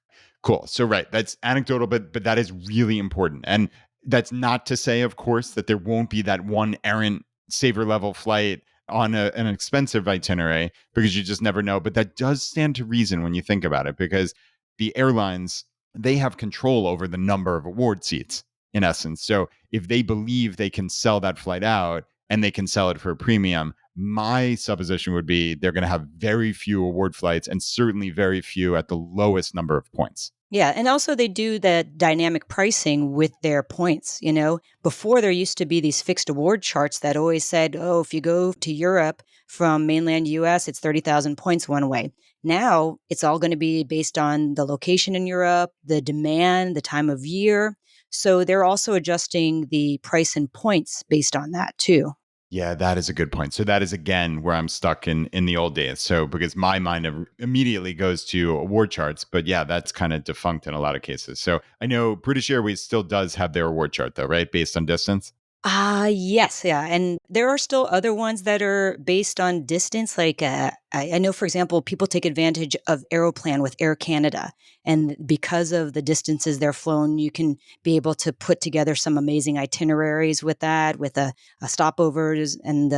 Cool. So right, that's anecdotal, but that is really important. And that's not to say, of course, that there won't be that one errant saver level flight on an expensive itinerary because you just never know. But that does stand to reason when you think about it, because the airlines, they have control over the number of award seats in essence. So if they believe they can sell that flight out and they can sell it for a premium, my supposition would be they're going to have very few award flights and certainly very few at the lowest number of points. Yeah, and also they do that dynamic pricing with their points, Before there used to be these fixed award charts that always said, "Oh, if you go to Europe from mainland US, it's 30,000 points one way." Now, it's all going to be based on the location in Europe, the demand, the time of year. So they're also adjusting the price and points based on that too. Yeah, that is a good point. So that is again where I'm stuck in the old days. So because my mind immediately goes to award charts, but yeah, that's kind of defunct in a lot of cases. So I know British Airways still does have their award chart though, right? Based on distance. Yes, yeah, and there are still other ones that are based on distance, like, I know, for example, people take advantage of Aeroplan with Air Canada, and because of the distances they're flown, you can be able to put together some amazing itineraries with that, with a stopovers and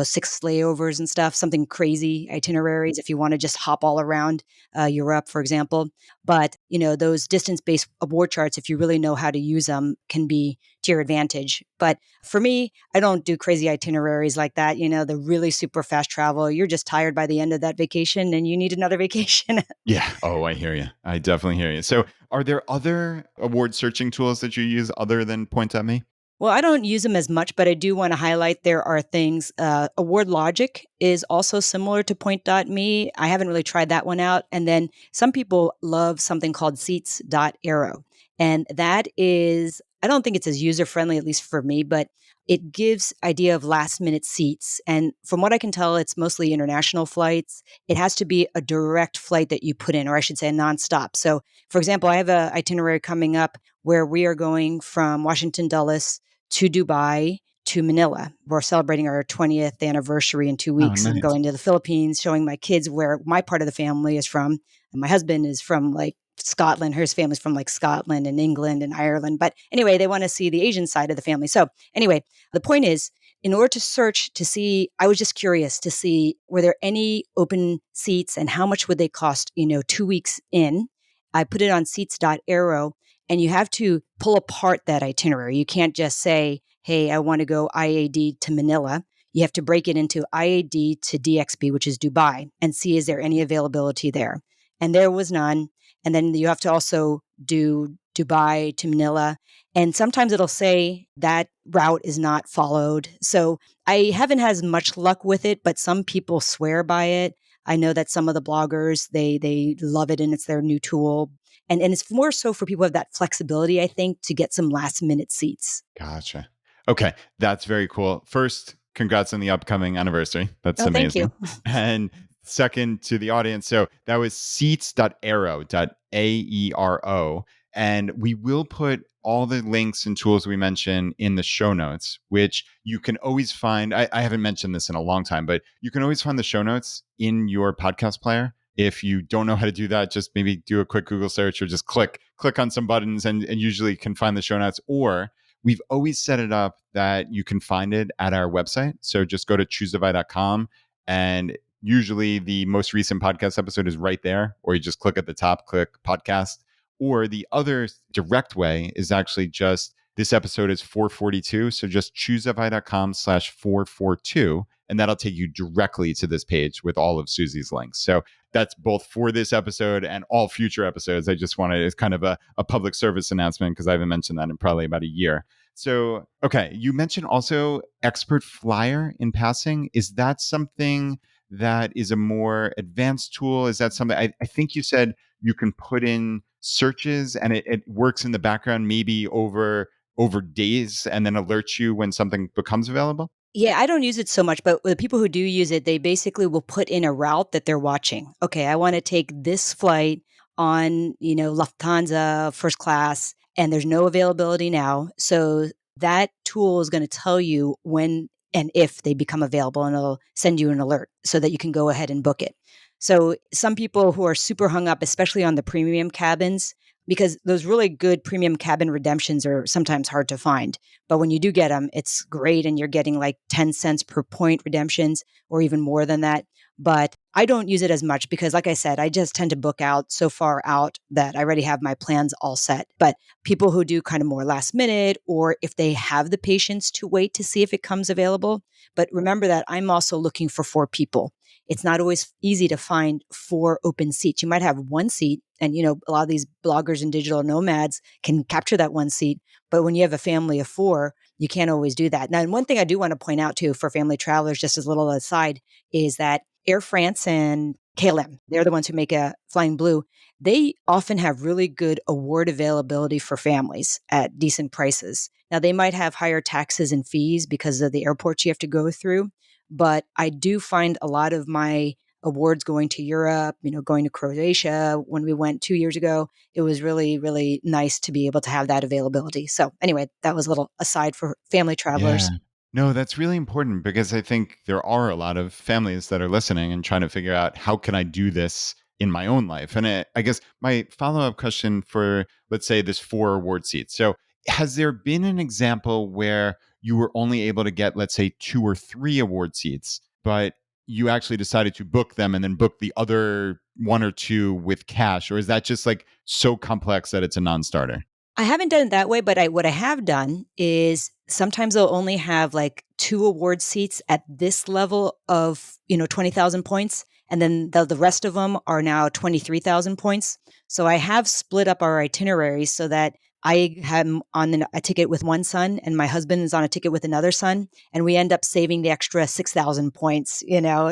6 layovers and stuff, something crazy itineraries if you wanna just hop all around, Europe, for example. But, those distance-based award charts, if you really know how to use them, can be to your advantage. But for me, I don't do crazy itineraries like that, the really super fast travel. You're just tired by the end of that vacation and you need another vacation. Yeah. Oh, I hear you. I definitely hear you. So are there other award searching tools that you use other than Point.me? Well, I don't use them as much, but I do want to highlight there are things. Award Logic is also similar to Point.me. I haven't really tried that one out. And then some people love something called Seats.arrow. And that is, I don't think it's as user friendly, at least for me, but it gives idea of last minute seats. And from what I can tell, it's mostly international flights. It has to be a direct flight that you put in, or I should say a nonstop. So, for example, I have an itinerary coming up where we are going from Washington Dulles to Dubai to Manila. We're celebrating our 20th anniversary in 2 Oh, weeks and nice. going to the Philippines, showing my kids where my part of the family is from. And my husband is from like Scotland. His family's from like Scotland and England and Ireland. But anyway, they want to see the Asian side of the family. So anyway, the point is, in order to search to see, I was just curious to see were there any open seats and how much would they cost, 2 weeks in. I put it on seats.arrow and you have to pull apart that itinerary. You can't just say, hey, I want to go IAD to Manila. You have to break it into IAD to DXB, which is Dubai, and see is there any availability there. And there was none. And then you have to also do Dubai to Manila. And sometimes it'll say that route is not followed. So I haven't had as much luck with it, but some people swear by it. I know that some of the bloggers, they love it and it's their new tool. And it's more so for people who have that flexibility, I think, to get some last minute seats. Gotcha. Okay, that's very cool. First, congrats on the upcoming anniversary. That's Oh, thank you. amazing. And second to the audience. So that was seats.aero, A-E-R-O. And we will put all the links and tools we mention in the show notes, which you can always find. I haven't mentioned this in a long time, but you can always find the show notes in your podcast player. If you don't know how to do that, just maybe do a quick Google search or just click on some buttons and usually can find the show notes. Or we've always set it up that you can find it at our website. So just go to choosify.com, and usually the most recent podcast episode is right there, or you just click at the top, click podcast. Or the other direct way is actually just this episode is 442. So just choosify.com/442, and that'll take you directly to this page with all of Suzy's links. So that's both for this episode and all future episodes. I just wanted, it's kind of a public service announcement because I haven't mentioned that in probably about a year. So, okay, you mentioned also Expert Flyer in passing. Is that something that is a more advanced tool? Is that something I think you said you can put in searches and it works in the background maybe over days and then alerts you when something becomes available? Yeah, I don't use it so much, but the people who do use it, they basically will put in a route that they're watching. Okay, I want to take this flight on, Lufthansa first class, and there's no availability now. So that tool is going to tell you when and if they become available, and it'll send you an alert so that you can go ahead and book it. So some people who are super hung up, especially on the premium cabins, because those really good premium cabin redemptions are sometimes hard to find. But when you do get them, it's great. And you're getting like 10 cents per point redemptions or even more than that. But I don't use it as much because, like I said, I just tend to book out so far out that I already have my plans all set. But people who do kind of more last minute, or if they have the patience to wait to see if it comes available. But remember that I'm also looking for 4 people. It's not always easy to find 4 open seats. You might have 1 seat, and a lot of these bloggers and digital nomads can capture that 1 seat. But when you have a family of 4, you can't always do that. Now, and one thing I do want to point out too for family travelers, just as a little aside, is that Air France and KLM, they're the ones who make a Flying Blue. They often have really good award availability for families at decent prices. Now, they might have higher taxes and fees because of the airports you have to go through, but I do find a lot of my awards going to Europe, going to Croatia when we went 2 years ago. It was really, really nice to be able to have that availability. So anyway, that was a little aside for family Yeah. travelers. No, that's really important because I think there are a lot of families that are listening and trying to figure out how can I do this in my own life. And I guess my follow-up question for, let's say, this 4 award seats. So has there been an example where you were only able to get, let's say, 2 or 3 award seats, but you actually decided to book them and then book the other 1 or 2 with cash? Or is that just like so complex that it's a non-starter? I haven't done it that way, but what I have done is sometimes they'll only have like 2 award seats at this level of 20,000 points, and then the rest of them are now 23,000 points. So I have split up our itineraries so that I am on a ticket with one son, and my husband is on a ticket with another son, and we end up saving the extra 6,000 points,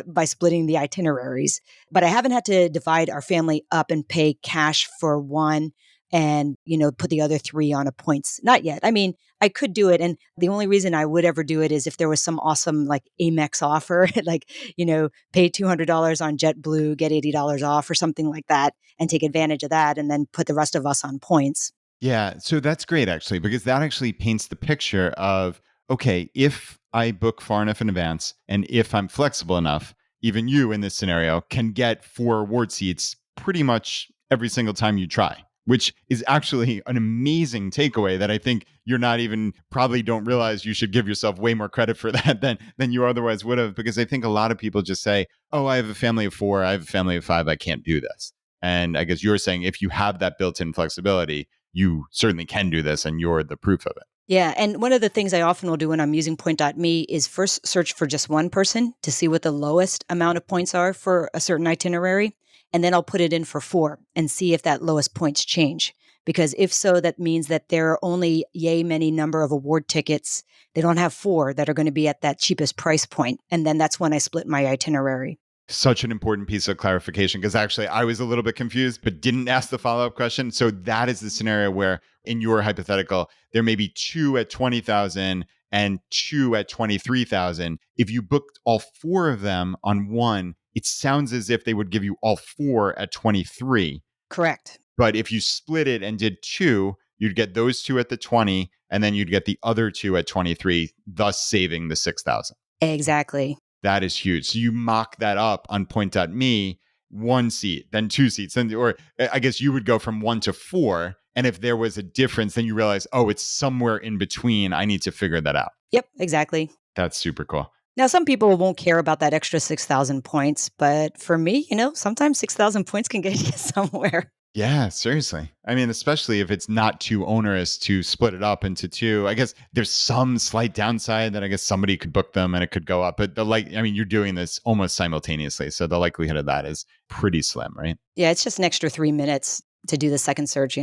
by splitting the itineraries. But I haven't had to divide our family up and pay cash for one and put the other 3 on a points, not yet. I mean, I could do it, and the only reason I would ever do it is if there was some awesome like Amex offer, like pay $200 on JetBlue, get $80 off or something like that, and take advantage of that, and then put the rest of us on points. Yeah, so that's great actually, because that actually paints the picture of okay, if I book far enough in advance and if I'm flexible enough, even you in this scenario can get 4 award seats pretty much every single time you try, which is actually an amazing takeaway that I think you're not even probably don't realize you should give yourself way more credit for that than you otherwise would have, because I think a lot of people just say, "Oh, I have a family of 4, I have a family of 5, I can't do this." And I guess you're saying if you have that built-in flexibility, you certainly can do this and you're the proof of it. Yeah, and one of the things I often will do when I'm using point.me is first search for just one person to see what the lowest amount of points are for a certain itinerary, and then I'll put it in for 4 and see if that lowest points change. Because if so, that means that there are only yay many number of award tickets. They don't have 4 that are going to be at that cheapest price point, and then that's when I split my itinerary. Such an important piece of clarification because actually I was a little bit confused but didn't ask the follow-up question. So that is the scenario where in your hypothetical there may be 2 at 20,000 and 2 at 23,000. If you booked all 4 of them on one, it sounds as if they would give you all 4 at 23. Correct. But if you split it and did 2, you'd get those 2 at the 20 and then you'd get the other 2 at 23, thus saving the 6,000. Exactly. That is huge. So you mock that up on point.me, 1 seat, then 2 seats, then, or I guess you would go from 1 to 4. And if there was a difference, then you realize, oh, it's somewhere in between. I need to figure that out. Yep, exactly. That's super cool. Now, some people won't care about that extra 6,000 points, but for me, sometimes 6,000 points can get you somewhere. Yeah, seriously. I mean, especially if it's not too onerous to split it up into 2. I guess there's some slight downside that I guess somebody could book them and it could go up. But you're doing this almost simultaneously. So the likelihood of that is pretty slim, right? Yeah, it's just an extra 3 minutes to do the second search.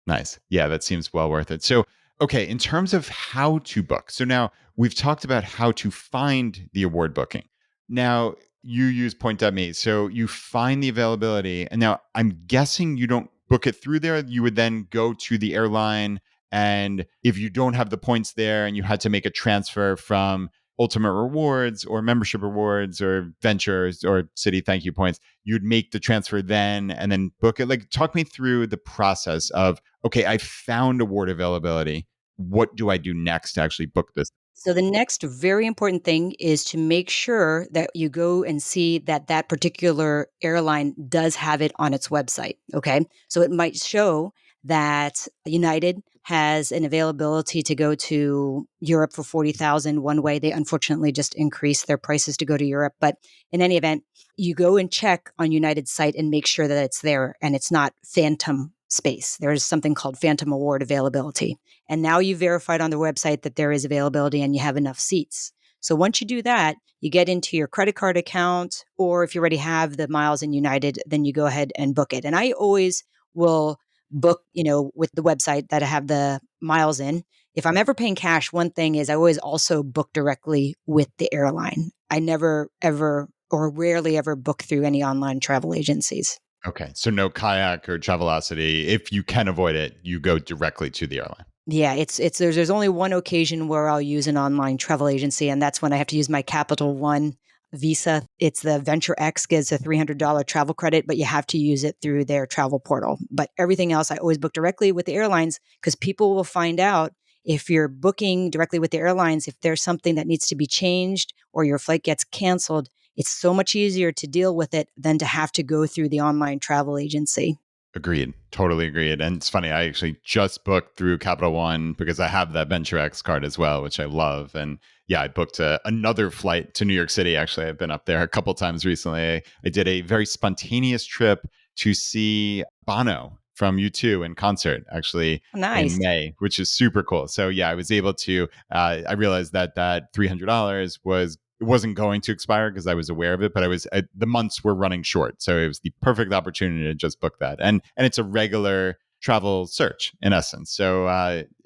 Nice. Yeah, that seems well worth it. So, okay, in terms of how to book, so now we've talked about how to find the award booking. Now, you use point.me. So you find the availability. And now I'm guessing you don't book it through there. You would then go to the airline. And if you don't have the points there and you had to make a transfer from Ultimate Rewards or Membership Rewards or Ventures or City Thank You Points, you'd make the transfer then and then book it. Like, talk me through the process of, okay, I found award availability. What do I do next to actually book this? So the next very important thing is to make sure that you go and see that that particular airline does have it on its website. Okay. So it might show that United has an availability to go to Europe for 40,000 one way. They unfortunately just increased their prices to go to Europe. But in any event, you go and check on United's site and make sure that it's there and it's not phantom space. There's something called phantom award availability. And now you verified on the website that there is availability and you have enough seats. So once you do that, you get into your credit card account, or if you already have the miles in United, then you go ahead and book it. And I always will book, with the website that I have the miles in. If I'm ever paying cash, one thing is I always also book directly with the airline. I never, ever, or rarely ever book through any online travel agencies. Okay. So no Kayak or Travelocity. If you can avoid it, you go directly to the airline. Yeah, it's there's only one occasion where I'll use an online travel agency, and that's when I have to use my Capital One Visa. It's the Venture X gives a $300 travel credit, but you have to use it through their travel portal. But everything else, I always book directly with the airlines because people will find out if you're booking directly with the airlines, if there's something that needs to be changed or your flight gets canceled, it's so much easier to deal with it than to have to go through the online travel agency. Agreed. Totally agreed. And it's funny, I actually just booked through Capital One because I have that Venture X card as well, which I love. And yeah, I booked another flight to New York City. Actually, I've been up there a couple times recently. I did a very spontaneous trip to see Bono from U2 in concert, actually in Nice. May, which is super cool. So yeah, I was able to. I realized that $300 was it wasn't going to expire because I was aware of it, but the months were running short, so it was the perfect opportunity to just book that, and it's a regular travel search in essence. So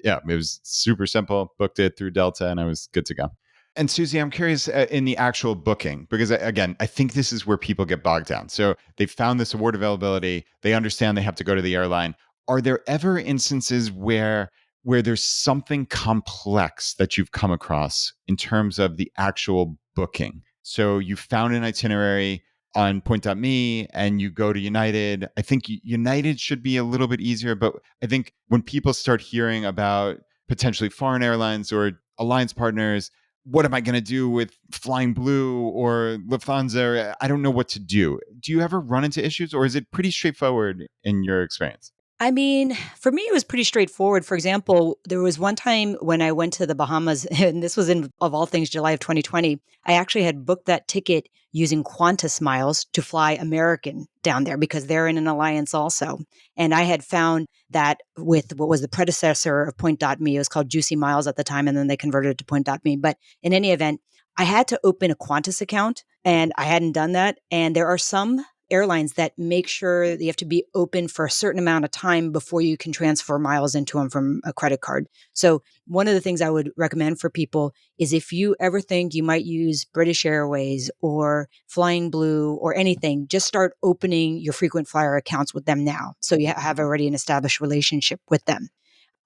yeah, it was super simple. Booked it through Delta, and I was good to go. And Suzy, I'm curious in the actual booking, because again, I think this is where people get bogged down. So they found this award availability, they understand they have to go to the airline. Are there ever instances where there's something complex that you've come across in terms of the actual booking? So you found an itinerary on point.me and you go to United. I think United should be a little bit easier, but I think when people start hearing about potentially foreign airlines or alliance partners, what am I going to do with Flying Blue or Lufthansa? I don't know what to do. Do you ever run into issues, or is it pretty straightforward in your experience? I mean, for me, it was pretty straightforward. For example, there was one time when I went to the Bahamas, and this was in, of all things, July of 2020. I actually had booked that ticket using Qantas miles to fly American down there because they're in an alliance also. And I had found that with what was the predecessor of Point.me, it was called Juicy Miles at the time, and then they converted it to Point.me. But in any event, I had to open a Qantas account, and I hadn't done that. And there are some airlines that make sure that you have to be open for a certain amount of time before you can transfer miles into them from a credit card. So one of the things I would recommend for people is if you ever think you might use British Airways or Flying Blue or anything, just start opening your frequent flyer accounts with them now. So you have already an established relationship with them.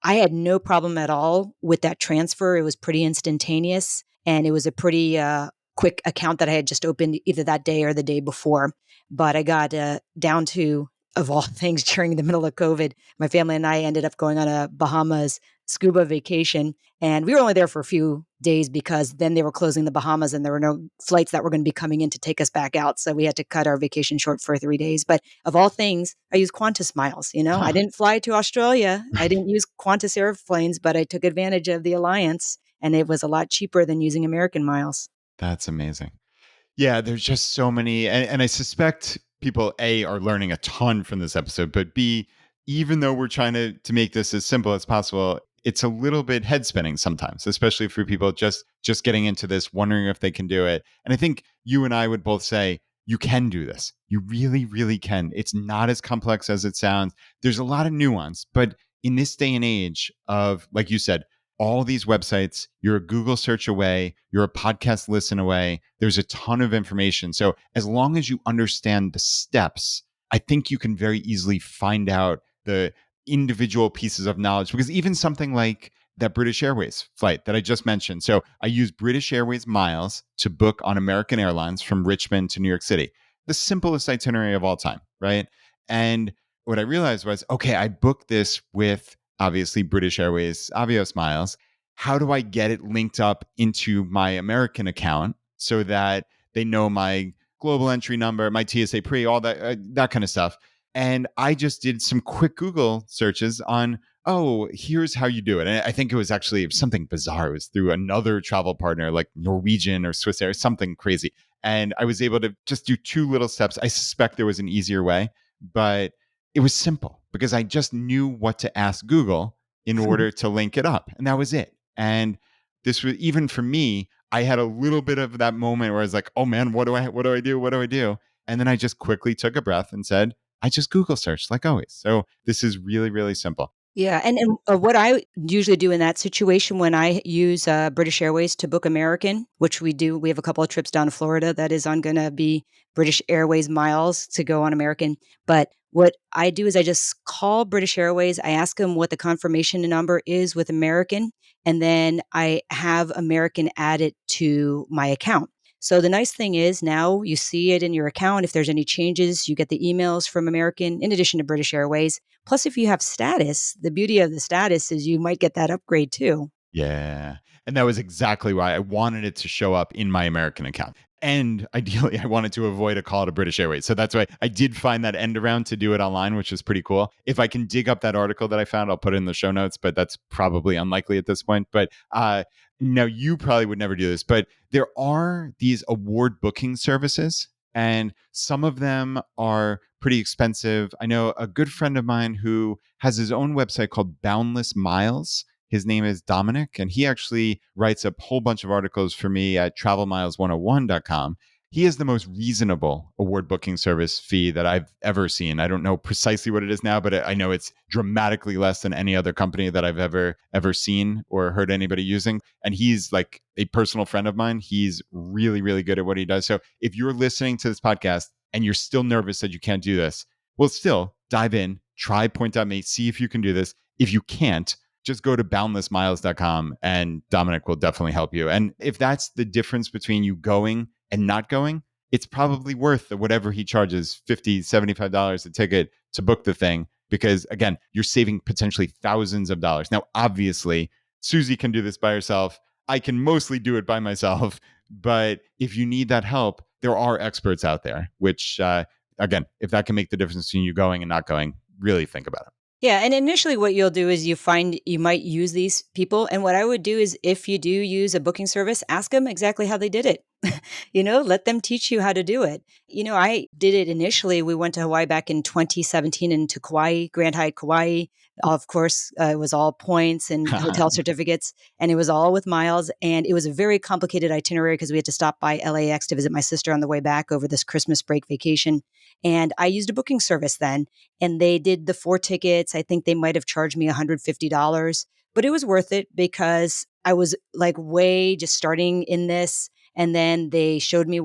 I had no problem at all with that transfer. It was pretty instantaneous, and it was a pretty quick account that I had just opened either that day or the day before. But I got down to, of all things, during the middle of COVID, my family and I ended up going on a Bahamas scuba vacation. And we were only there for a few days because then they were closing the Bahamas and there were no flights that were going to be coming in to take us back out. So we had to cut our vacation short for 3 days. But of all things, I used Qantas miles. I Huh. didn't fly to Australia. I didn't use Qantas airplanes, but I took advantage of the alliance, and it was a lot cheaper than using American miles. That's amazing. Yeah, there's just so many, and I suspect people A are learning a ton from this episode, but B, even though we're trying to make this as simple as possible, it's a little bit head spinning sometimes, especially for people just getting into this, wondering if they can do it. And I think you and I would both say you can do this. You really, really can. It's not as complex as it sounds. There's a lot of nuance, but in this day and age of, like you said, all these websites, you're a Google search away, you're a podcast listen away. There's a ton of information. So, as long as you understand the steps, I think you can very easily find out the individual pieces of knowledge. Because even something like that British Airways flight that I just mentioned. So, I use British Airways miles to book on American Airlines from Richmond to New York City, the simplest itinerary of all time, right? And what I realized was, okay, I booked this with obviously British Airways Avios miles. How do I get it linked up into my American account so that they know my global entry number, my TSA pre, all that kind of stuff? And I just did some quick Google searches on, oh, here's how you do it. And I think it was actually something bizarre. It was through another travel partner like Norwegian or Swiss Air, something crazy. And I was able to just do two little steps. I suspect there was an easier way, but it was simple because I just knew what to ask Google in order to link it up. And that was it. And this was, even for me, I had a little bit of that moment where I was like, oh man, what do I do? What do I do? And then I just quickly took a breath and said, I just Google searched like always. So this is really, really simple. Yeah, and what I usually do in that situation when I use, British Airways to book American, which we do, we have a couple of trips down to Florida that is on gonna be British Airways miles to go on American, but what I do is I just call British Airways, I ask them what the confirmation number is with American, and then I have American add it to my account. So the nice thing is now you see it in your account. If there's any changes, you get the emails from American in addition to British Airways. Plus, if you have status, the beauty of the status is you might get that upgrade too. Yeah. And that was exactly why I wanted it to show up in my American account. And ideally, I wanted to avoid a call to British Airways. So that's why I did find that end around to do it online, which is pretty cool. If I can dig up that article that I found, I'll put it in the show notes, but that's probably unlikely at this point. But now you probably would never do this, but there are these award booking services, and some of them are pretty expensive. I know a good friend of mine who has his own website called Boundless Miles. His name is Dominic, and he actually writes a whole bunch of articles for me at travelmiles101.com. He is the most reasonable award booking service fee that I've ever seen. I don't know precisely what it is now, but I know it's dramatically less than any other company that I've ever seen or heard anybody using. And he's like a personal friend of mine. He's really, really good at what he does. So if you're listening to this podcast and you're still nervous that you can't do this, well, still dive in, try Point.me, see if you can do this. If you can't, just go to boundlessmiles.com and Dominic will definitely help you. And if that's the difference between you going and not going, it's probably worth whatever he charges, $50, $75 a ticket to book the thing. Because again, you're saving potentially thousands of dollars. Now, obviously, Suzy can do this by herself. I can mostly do it by myself. But if you need that help, there are experts out there, which, again, if that can make the difference between you going and not going, really think about it. Yeah, and initially what you'll do is you find you might use these people, and what I would do is if you do use a booking service, ask them exactly how they did it. Let them teach you how to do it. I did it initially. We went to Hawaii back in 2017 and to Kauai, Grand Hyatt Kauai. Of course, it was all points and hotel certificates, and it was all with miles. And it was a very complicated itinerary because we had to stop by LAX to visit my sister on the way back over this Christmas break vacation. And I used a booking service then, and they did the 4 tickets. I think they might have charged me $150, but it was worth it because I was like way just starting in this. And then they showed me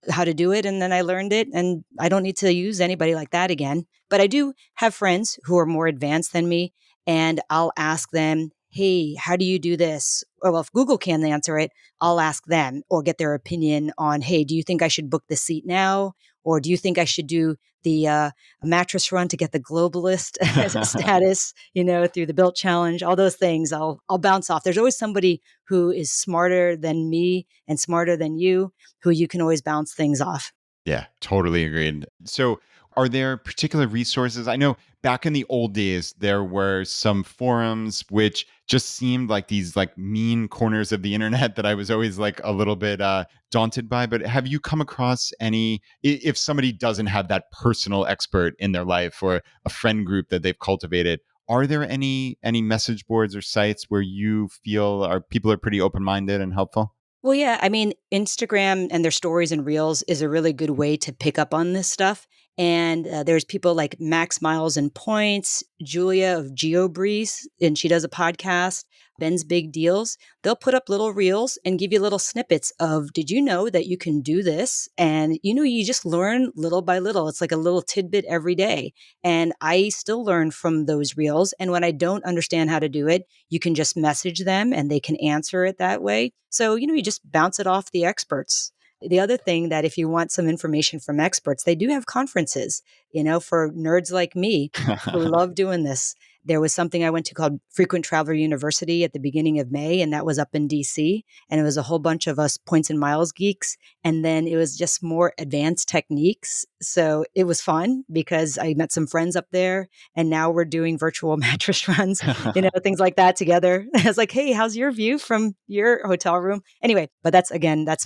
how to do it. And then I learned it, and I don't need to use anybody like that again. But I do have friends who are more advanced than me. and I'll ask them, hey, how do you do this? Or well, if Google can answer it, I'll ask them or get their opinion on, hey, do you think I should book the seat now? Or do you think I should do the mattress run to get the globalist status, through the built challenge, all those things I'll bounce off. There's always somebody who is smarter than me and smarter than you, who you can always bounce things off. Yeah, totally agreed. So, are there particular resources? I know back in the old days, there were some forums which just seemed like these like mean corners of the internet that I was always like a little bit daunted by. But have you come across any, if somebody doesn't have that personal expert in their life or a friend group that they've cultivated, are there any message boards or sites where you feel are people are pretty open minded and helpful? Well, yeah, I mean, Instagram and their stories and reels is a really good way to pick up on this stuff. And there's people like Max Miles and Points, Julia of GeoBreeze, and she does a podcast, Ben's Big Deals. They'll put up little reels and give you little snippets of, did you know that you can do this? And, you just learn little by little. It's like a little tidbit every day. And I still learn from those reels. And when I don't understand how to do it, you can just message them and they can answer it that way. So, you just bounce it off the experts. The other thing that if you want some information from experts, they do have conferences, for nerds like me who love doing this. There was something I went to called Frequent Traveler University at the beginning of May, and that was up in DC. And it was a whole bunch of us points and miles geeks. And then it was just more advanced techniques. So it was fun because I met some friends up there, and now we're doing virtual mattress runs, things like that together. I was like, hey, how's your view from your hotel room? Anyway, but that's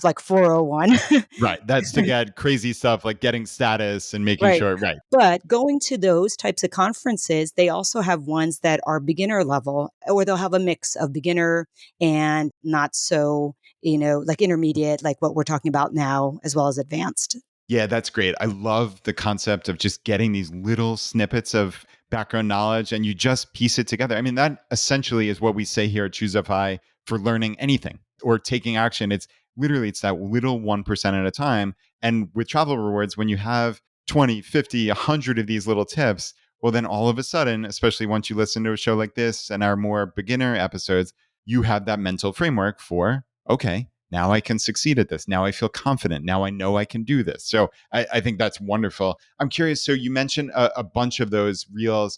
like 401. Right. That's to get crazy stuff like getting status and making Right. sure. Right. But going to those types of conferences, they also have ones that are beginner level, or they'll have a mix of beginner and not so, like intermediate, like what we're talking about now, as well as advanced. Yeah, that's great. I love the concept of just getting these little snippets of background knowledge and you just piece it together. I mean, that essentially is what we say here at ChooseFI for learning anything or taking action. It's that little 1% at a time. And with travel rewards, when you have 20, 50, 100 of these little tips, well, then all of a sudden, especially once you listen to a show like this and our more beginner episodes, you have that mental framework for, okay, now I can succeed at this. Now I feel confident. Now I know I can do this. So I think that's wonderful. I'm curious. So you mentioned a bunch of those reels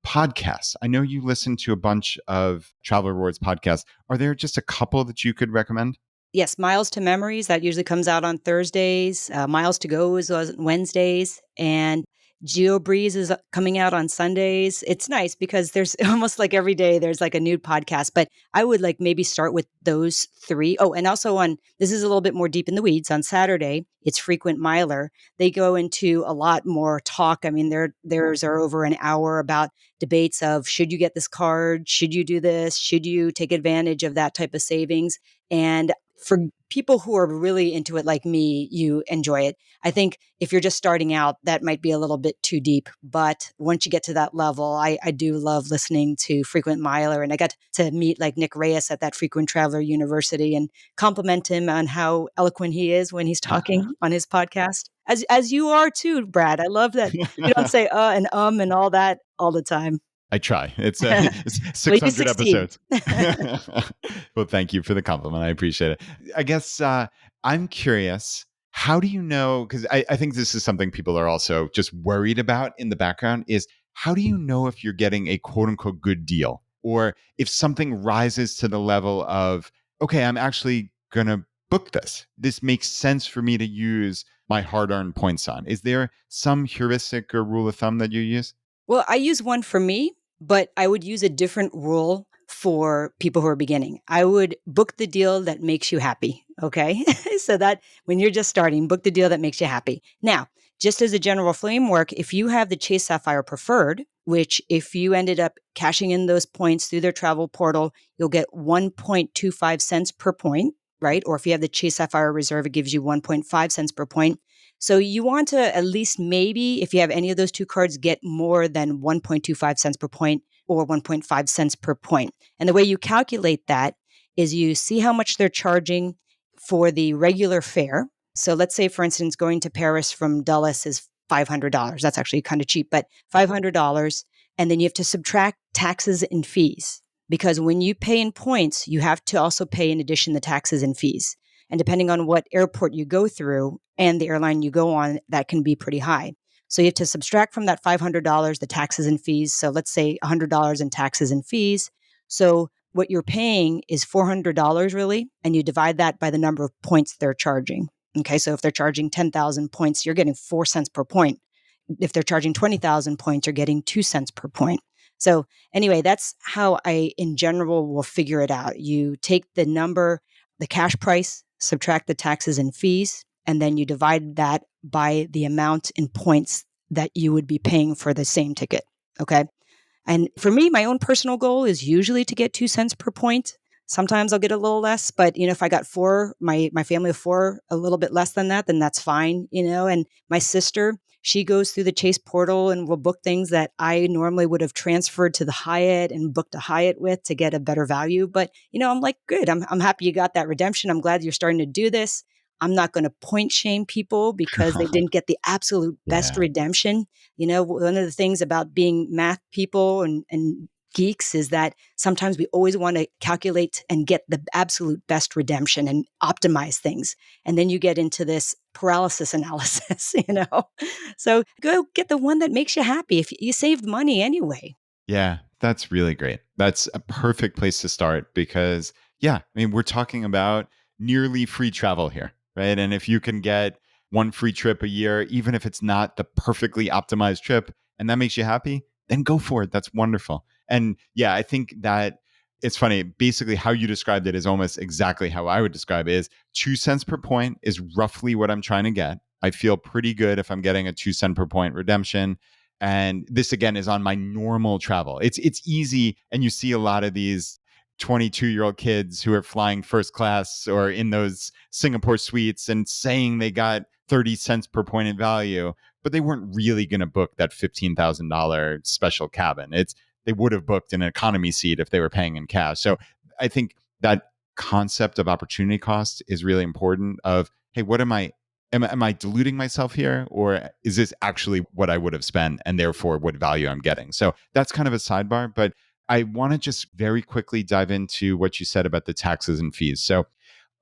podcasts. I know you listen to a bunch of travel rewards podcasts. Are there just a couple that you could recommend? Yes, Miles to Memories, that usually comes out on Thursdays. Miles to Go is on Wednesdays. And Geo Breeze is coming out on Sundays. It's nice because there's almost like every day there's like a new podcast, but I would like maybe start with those three. Oh, and also this is a little bit more deep in the weeds. On Saturday, it's Frequent Miler. They go into a lot more talk. I mean, theirs are over an hour about debates of should you get this card? Should you do this? Should you take advantage of that type of savings? And for people who are really into it like me, you enjoy it. I think if you're just starting out, that might be a little bit too deep. But once you get to that level, I do love listening to Frequent Miler. And I got to meet like Nick Reyes at that Frequent Traveler University and compliment him on how eloquent he is when he's talking on his podcast. As you are too, Brad. I love that you don't say and and all that all the time. I try. It's Well, you 600 succeed. episodes. Well, thank you for the compliment. I appreciate it. I guess I'm curious. How do you know? Because I think this is something people are also just worried about in the background is how do you know if you're getting a quote unquote good deal or if something rises to the level of, okay, I'm actually going to book this. This makes sense for me to use my hard earned points on. Is there some heuristic or rule of thumb that you use? Well, I use one for me, but I would use a different rule for people who are beginning. I would book the deal that makes you happy. Okay. So that when you're just starting, book the deal that makes you happy. Now, just as a general framework, if you have the Chase Sapphire Preferred, which if you ended up cashing in those points through their travel portal, you'll get 1.25 cents per point, right? Or if you have the Chase Sapphire Reserve, it gives you 1.5 cents per point. So you want to at least maybe, if you have any of those two cards, get more than 1.25 cents per point or 1.5 cents per point. And the way you calculate that is you see how much they're charging for the regular fare. So let's say, for instance, going to Paris from Dulles is $500. That's actually kind of cheap, but $500. And then you have to subtract taxes and fees, because when you pay in points, you have to also pay in addition the taxes and fees. And depending on what airport you go through and the airline you go on, that can be pretty high. So you have to subtract from that $500 the taxes and fees. So let's say $100 in taxes and fees. So what you're paying is $400 really, and you divide that by the number of points they're charging. Okay, so if they're charging 10,000 points, you're getting 4 cents per point. If they're charging 20,000 points, you're getting 2 cents per point. So anyway, that's how I, in general, will figure it out. You take the number, the cash price, subtract the taxes and fees, and then you divide that by the amount in points that you would be paying for the same ticket. Okay. And for me, my own personal goal is usually to get 2 cents per point. Sometimes I'll get a little less, but if I got four, my family of four, a little bit less than that, then that's fine. And my sister, she goes through the Chase portal and will book things that I normally would have transferred to the Hyatt and booked a Hyatt with to get a better value. But I'm like, good. I'm happy you got that redemption. I'm glad you're starting to do this. I'm not going to point shame people because they didn't get the absolute best Yeah. redemption. One of the things about being math people and geeks is that sometimes we always want to calculate and get the absolute best redemption and optimize things. And then you get into this paralysis analysis. So go get the one that makes you happy if you saved money anyway. Yeah, that's really great. That's a perfect place to start because, yeah, I mean, we're talking about nearly free travel here, right? And if you can get one free trip a year, even if it's not the perfectly optimized trip, and that makes you happy, then go for it. That's wonderful. And yeah, I think that it's funny. Basically, how you described it is almost exactly how I would describe it is 2 cents per point is roughly what I'm trying to get. I feel pretty good if I'm getting a 2 cent per point redemption. And this again is on my normal travel. It's easy, and you see a lot of these 22-year-old kids who are flying first class or in those Singapore suites and saying they got 30 cents per point in value, but they weren't really going to book that $15,000 special cabin. It's they would have booked an economy seat if they were paying in cash. So I think that concept of opportunity cost is really important of, hey, what am I diluting myself here, or is this actually what I would have spent and therefore what value I'm getting? So that's kind of a sidebar, but I want to just very quickly dive into what you said about the taxes and fees. So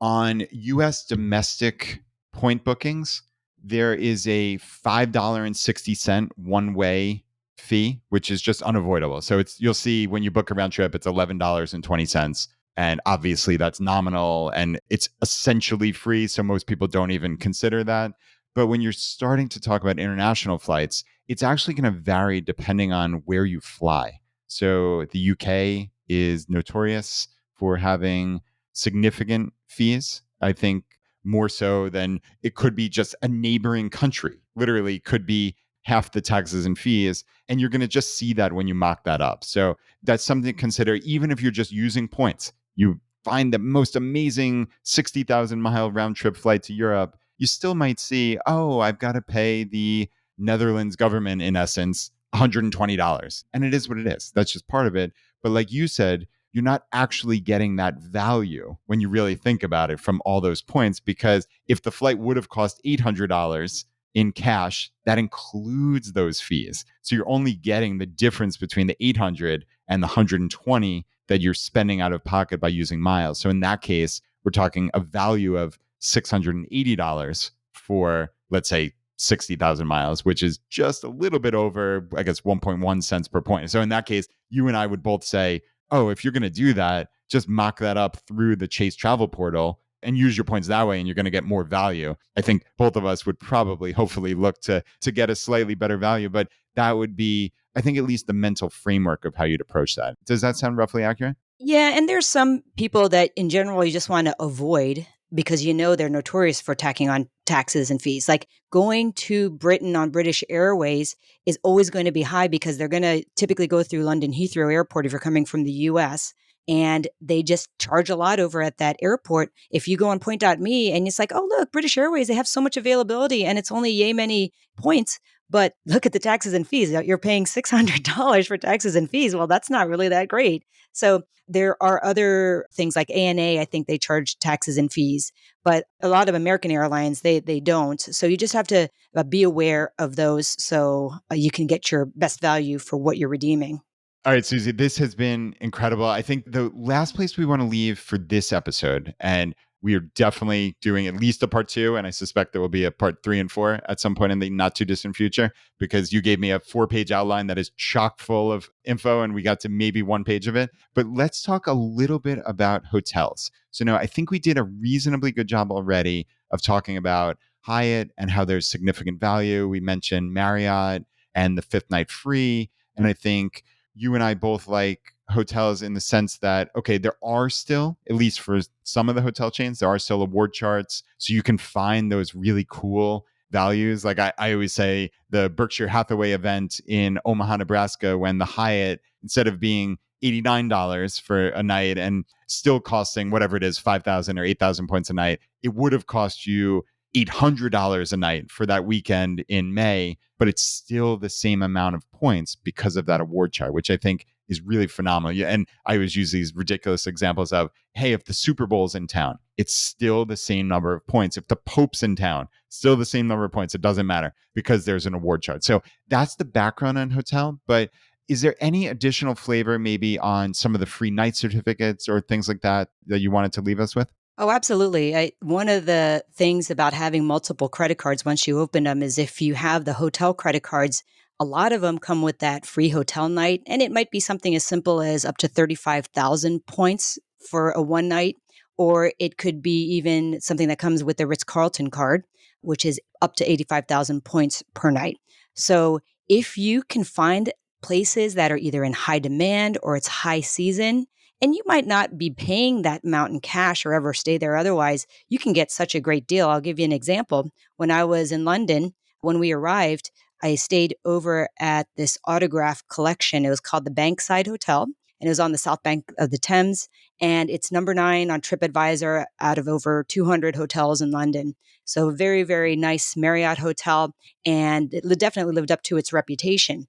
on US domestic point bookings, there is a $5.60 one way fee, which is just unavoidable. So you'll see when you book a round trip, it's $11.20. And obviously that's nominal and it's essentially free. So most people don't even consider that. But when you're starting to talk about international flights, it's actually going to vary depending on where you fly. So the UK is notorious for having significant fees. I think more so than it could be just a neighboring country. Literally, could be half the taxes and fees. And you're going to just see that when you mock that up. So that's something to consider, even if you're just using points. You find the most amazing 60,000-mile round trip flight to Europe, you still might see, oh, I've got to pay the Netherlands government, in essence, $120. And it is what it is. That's just part of it. But like you said, you're not actually getting that value when you really think about it from all those points, because if the flight would have cost $800 in cash, that includes those fees. So you're only getting the difference between the 800 and the 120 that you're spending out of pocket by using miles. So in that case, we're talking a value of $680 for, let's say, 60,000 miles, which is just a little bit over, I guess, 1.1 cents per point. So in that case, you and I would both say, oh, if you're going to do that, just mock that up through the Chase travel portal and use your points that way, and you're going to get more value. I think both of us would probably, hopefully, look to get a slightly better value, but that would be, I think, at least the mental framework of how you'd approach that. Does that sound roughly accurate? Yeah, and there's some people that in general you just want to avoid because they're notorious for tacking on taxes and fees. Like going to Britain on British Airways is always going to be high because they're going to typically go through London Heathrow Airport if you're coming from the US, and they just charge a lot over at that airport. If you go on point.me and it's like, oh, look, British Airways, they have so much availability and it's only yay many points. But look at the taxes and fees. You're paying $600 for taxes and fees. Well, that's not really that great. So there are other things like ANA, I think they charge taxes and fees, but a lot of American airlines, they don't. So you just have to be aware of those so you can get your best value for what you're redeeming. All right, Susie, this has been incredible. I think the last place we want to leave for this episode, and we are definitely doing at least a part two, and I suspect there will be a part 3 and 4 at some point in the not too distant future, because you gave me a 4-page outline that is chock full of info, and we got to maybe 1 page of it. But let's talk a little bit about hotels. So, no, I think we did a reasonably good job already of talking about Hyatt and how there's significant value. We mentioned Marriott and the fifth night free. And I think you and I both like hotels in the sense that, okay, there are still, at least for some of the hotel chains, there are still award charts. So you can find those really cool values. Like I always say the Berkshire Hathaway event in Omaha, Nebraska, when the Hyatt, instead of being $89 for a night and still costing whatever it is, 5,000 or 8,000 points a night, it would have cost you $800 a night for that weekend in May, but it's still the same amount of points because of that award chart, which I think is really phenomenal. Yeah, and I always use these ridiculous examples of, hey, if the Super Bowl's in town, it's still the same number of points. If the Pope's in town, still the same number of points. It doesn't matter because there's an award chart. So that's the background on hotel. But is there any additional flavor maybe on some of the free night certificates or things like that that you wanted to leave us with? Oh, absolutely. One of the things about having multiple credit cards once you open them is if you have the hotel credit cards, a lot of them come with that free hotel night. And it might be something as simple as up to 35,000 points for a one night, or it could be even something that comes with the Ritz Carlton card, which is up to 85,000 points per night. So if you can find places that are either in high demand or it's high season, and you might not be paying that amount in cash or ever stay there otherwise, you can get such a great deal. I'll give you an example. When I was in London, when we arrived, I stayed over at this autograph collection. It was called the Bankside Hotel, and it was on the South Bank of the Thames. And it's number 9 on TripAdvisor out of over 200 hotels in London. So very, very nice Marriott hotel, and it definitely lived up to its reputation.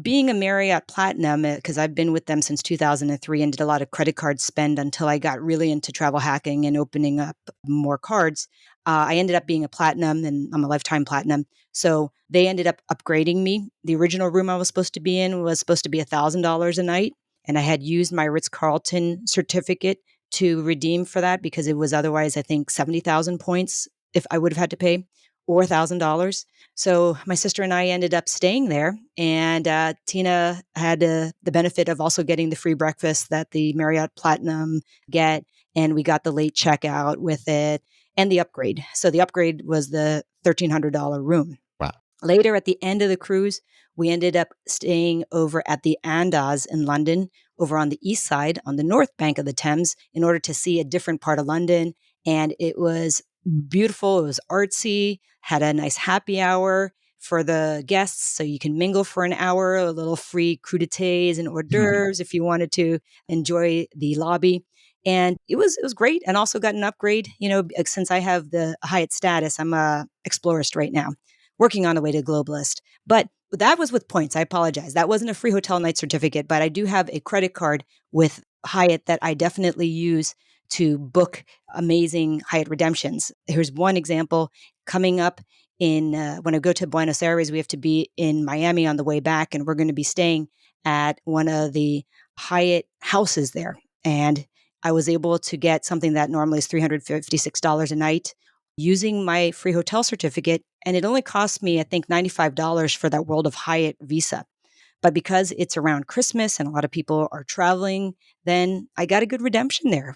Being a Marriott Platinum, because I've been with them since 2003 and did a lot of credit card spend until I got really into travel hacking and opening up more cards. I ended up being a Platinum, and I'm a lifetime Platinum. So they ended up upgrading me. The original room I was supposed to be in was supposed to be $1,000 a night. And I had used my Ritz Carlton certificate to redeem for that because it was otherwise, I think, 70,000 points if I would have had to pay, or $1,000. So my sister and I ended up staying there, and Tina had the benefit of also getting the free breakfast that the Marriott Platinum get, and we got the late checkout with it and the upgrade. So the upgrade was the $1,300 room. Wow. Later, at the end of the cruise, we ended up staying over at the Andaz in London, over on the east side, on the north bank of the Thames, in order to see a different part of London. And it was beautiful. It was artsy, had a nice happy hour for the guests. So you can mingle for an hour, a little free crudités and hors d'oeuvres if you wanted to enjoy the lobby. And it was great, and also got an upgrade. Since I have the Hyatt status, I'm a explorist right now, working on the way to globalist. But that was with points. I apologize. That wasn't a free hotel night certificate, but I do have a credit card with Hyatt that I definitely use to book amazing Hyatt redemptions. Here's one example coming up in when I go to Buenos Aires, we have to be in Miami on the way back, and we're going to be staying at one of the Hyatt houses there. And I was able to get something that normally is $356 a night using my free hotel certificate. And it only cost me, I think, $95 for that World of Hyatt visa. But because it's around Christmas and a lot of people are traveling, then I got a good redemption there.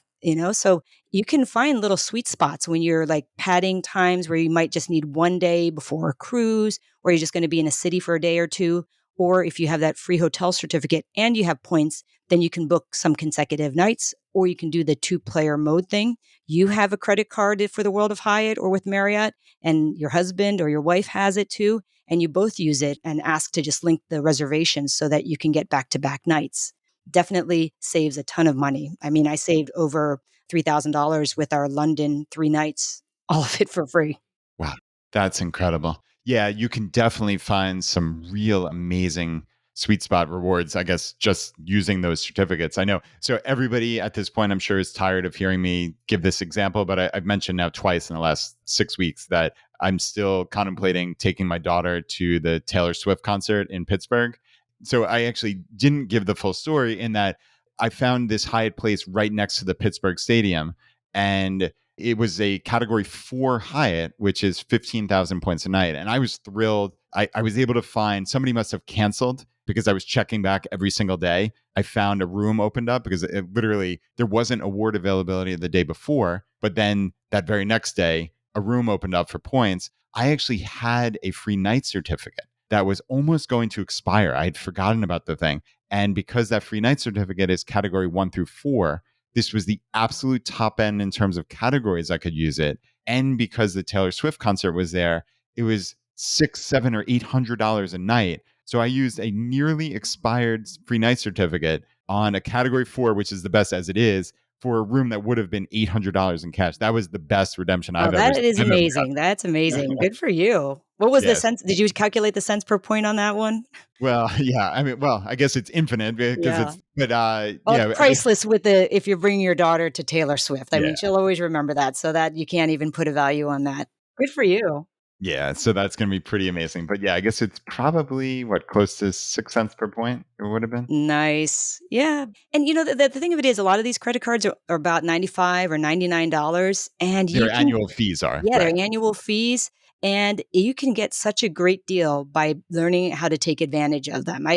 So you can find little sweet spots when you're like padding times where you might just need one day before a cruise, or you're just going to be in a city for a day or two. Or if you have that free hotel certificate and you have points, then you can book some consecutive nights, or you can do the 2-player mode thing. You have a credit card for the World of Hyatt or with Marriott, and your husband or your wife has it too, and you both use it and ask to just link the reservations so that you can get back-to-back nights. Definitely saves a ton of money. I mean, I saved over $3,000 with our London 3 nights, all of it for free. Wow, that's incredible. Yeah, you can definitely find some real amazing sweet spot rewards, I guess, just using those certificates. I know. So everybody at this point, I'm sure, is tired of hearing me give this example, but I've mentioned now twice in the last 6 weeks that I'm still contemplating taking my daughter to the Taylor Swift concert in Pittsburgh. So I actually didn't give the full story in that I found this Hyatt place right next to the Pittsburgh Stadium. And it was a category 4 Hyatt, which is 15,000 points a night. And I was thrilled. I was able to find somebody must have canceled because I was checking back every single day. I found a room opened up because it literally there wasn't award availability the day before, but then that very next day, a room opened up for points. I actually had a free night certificate that was almost going to expire. I had forgotten about the thing. And because that free night certificate is category 1 through 4, this was the absolute top end in terms of categories I could use it. And because the Taylor Swift concert was there, it was six, $700 or $800 a night. So I used a nearly expired free night certificate on a category 4, which is the best as it is, for a room that would have been $800 in cash. That was the best redemption Oh, I've ever that is I've ever amazing. That's amazing. gotten. Good for you. What was the Yes. cents? Did you calculate the cents per point on that one? Well, yeah. I mean, well, I guess it's infinite because Yeah. it's, but Well, it's I think, priceless with the if you're bringing your daughter to Taylor Swift. I mean, yeah. she'll always remember that, so that you can't even put a value on that. Good for you. Yeah, so that's gonna be pretty amazing. But yeah, I guess it's probably what, close to 6 cents per point it would have been? Nice. Yeah. And the thing of it is a lot of these credit cards are about 95 or $99 and Their you can annual fees are, yeah, their right. annual fees, and you can get such a great deal by learning how to take advantage of them.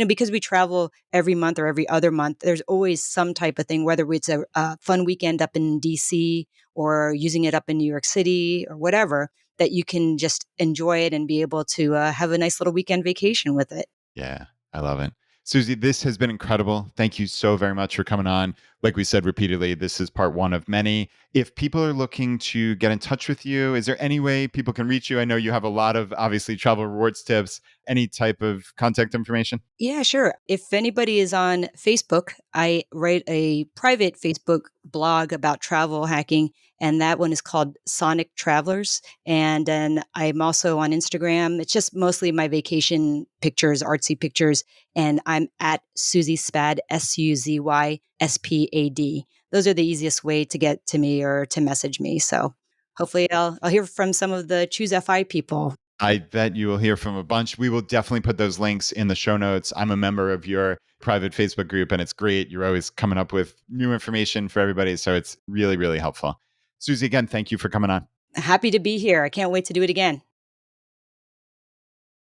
Because we travel every month or every other month, there's always some type of thing, whether it's a fun weekend up in DC or using it up in New York City or whatever, that you can just enjoy it and be able to have a nice little weekend vacation with it. Yeah, I love it. Susie, this has been incredible. Thank you so very much for coming on. Like we said repeatedly, this is part 1 of many. If people are looking to get in touch with you, is there any way people can reach you? I know you have a lot of, obviously, travel rewards tips, any type of contact information? Yeah, sure. If anybody is on Facebook, I write a private Facebook blog about travel hacking, and that one is called Sonic Travelers. And then I'm also on Instagram. It's just mostly my vacation pictures, artsy pictures, and I'm at Suzy Spad, SUZYSPAD. Those are the easiest way to get to me or to message me. So hopefully I'll hear from some of the Choose FI people. I bet you will hear from a bunch. We will definitely put those links in the show notes. I'm a member of your private Facebook group, and it's great. You're always coming up with new information for everybody. So it's really, really helpful. Susie, again, thank you for coming on. Happy to be here. I can't wait to do it again.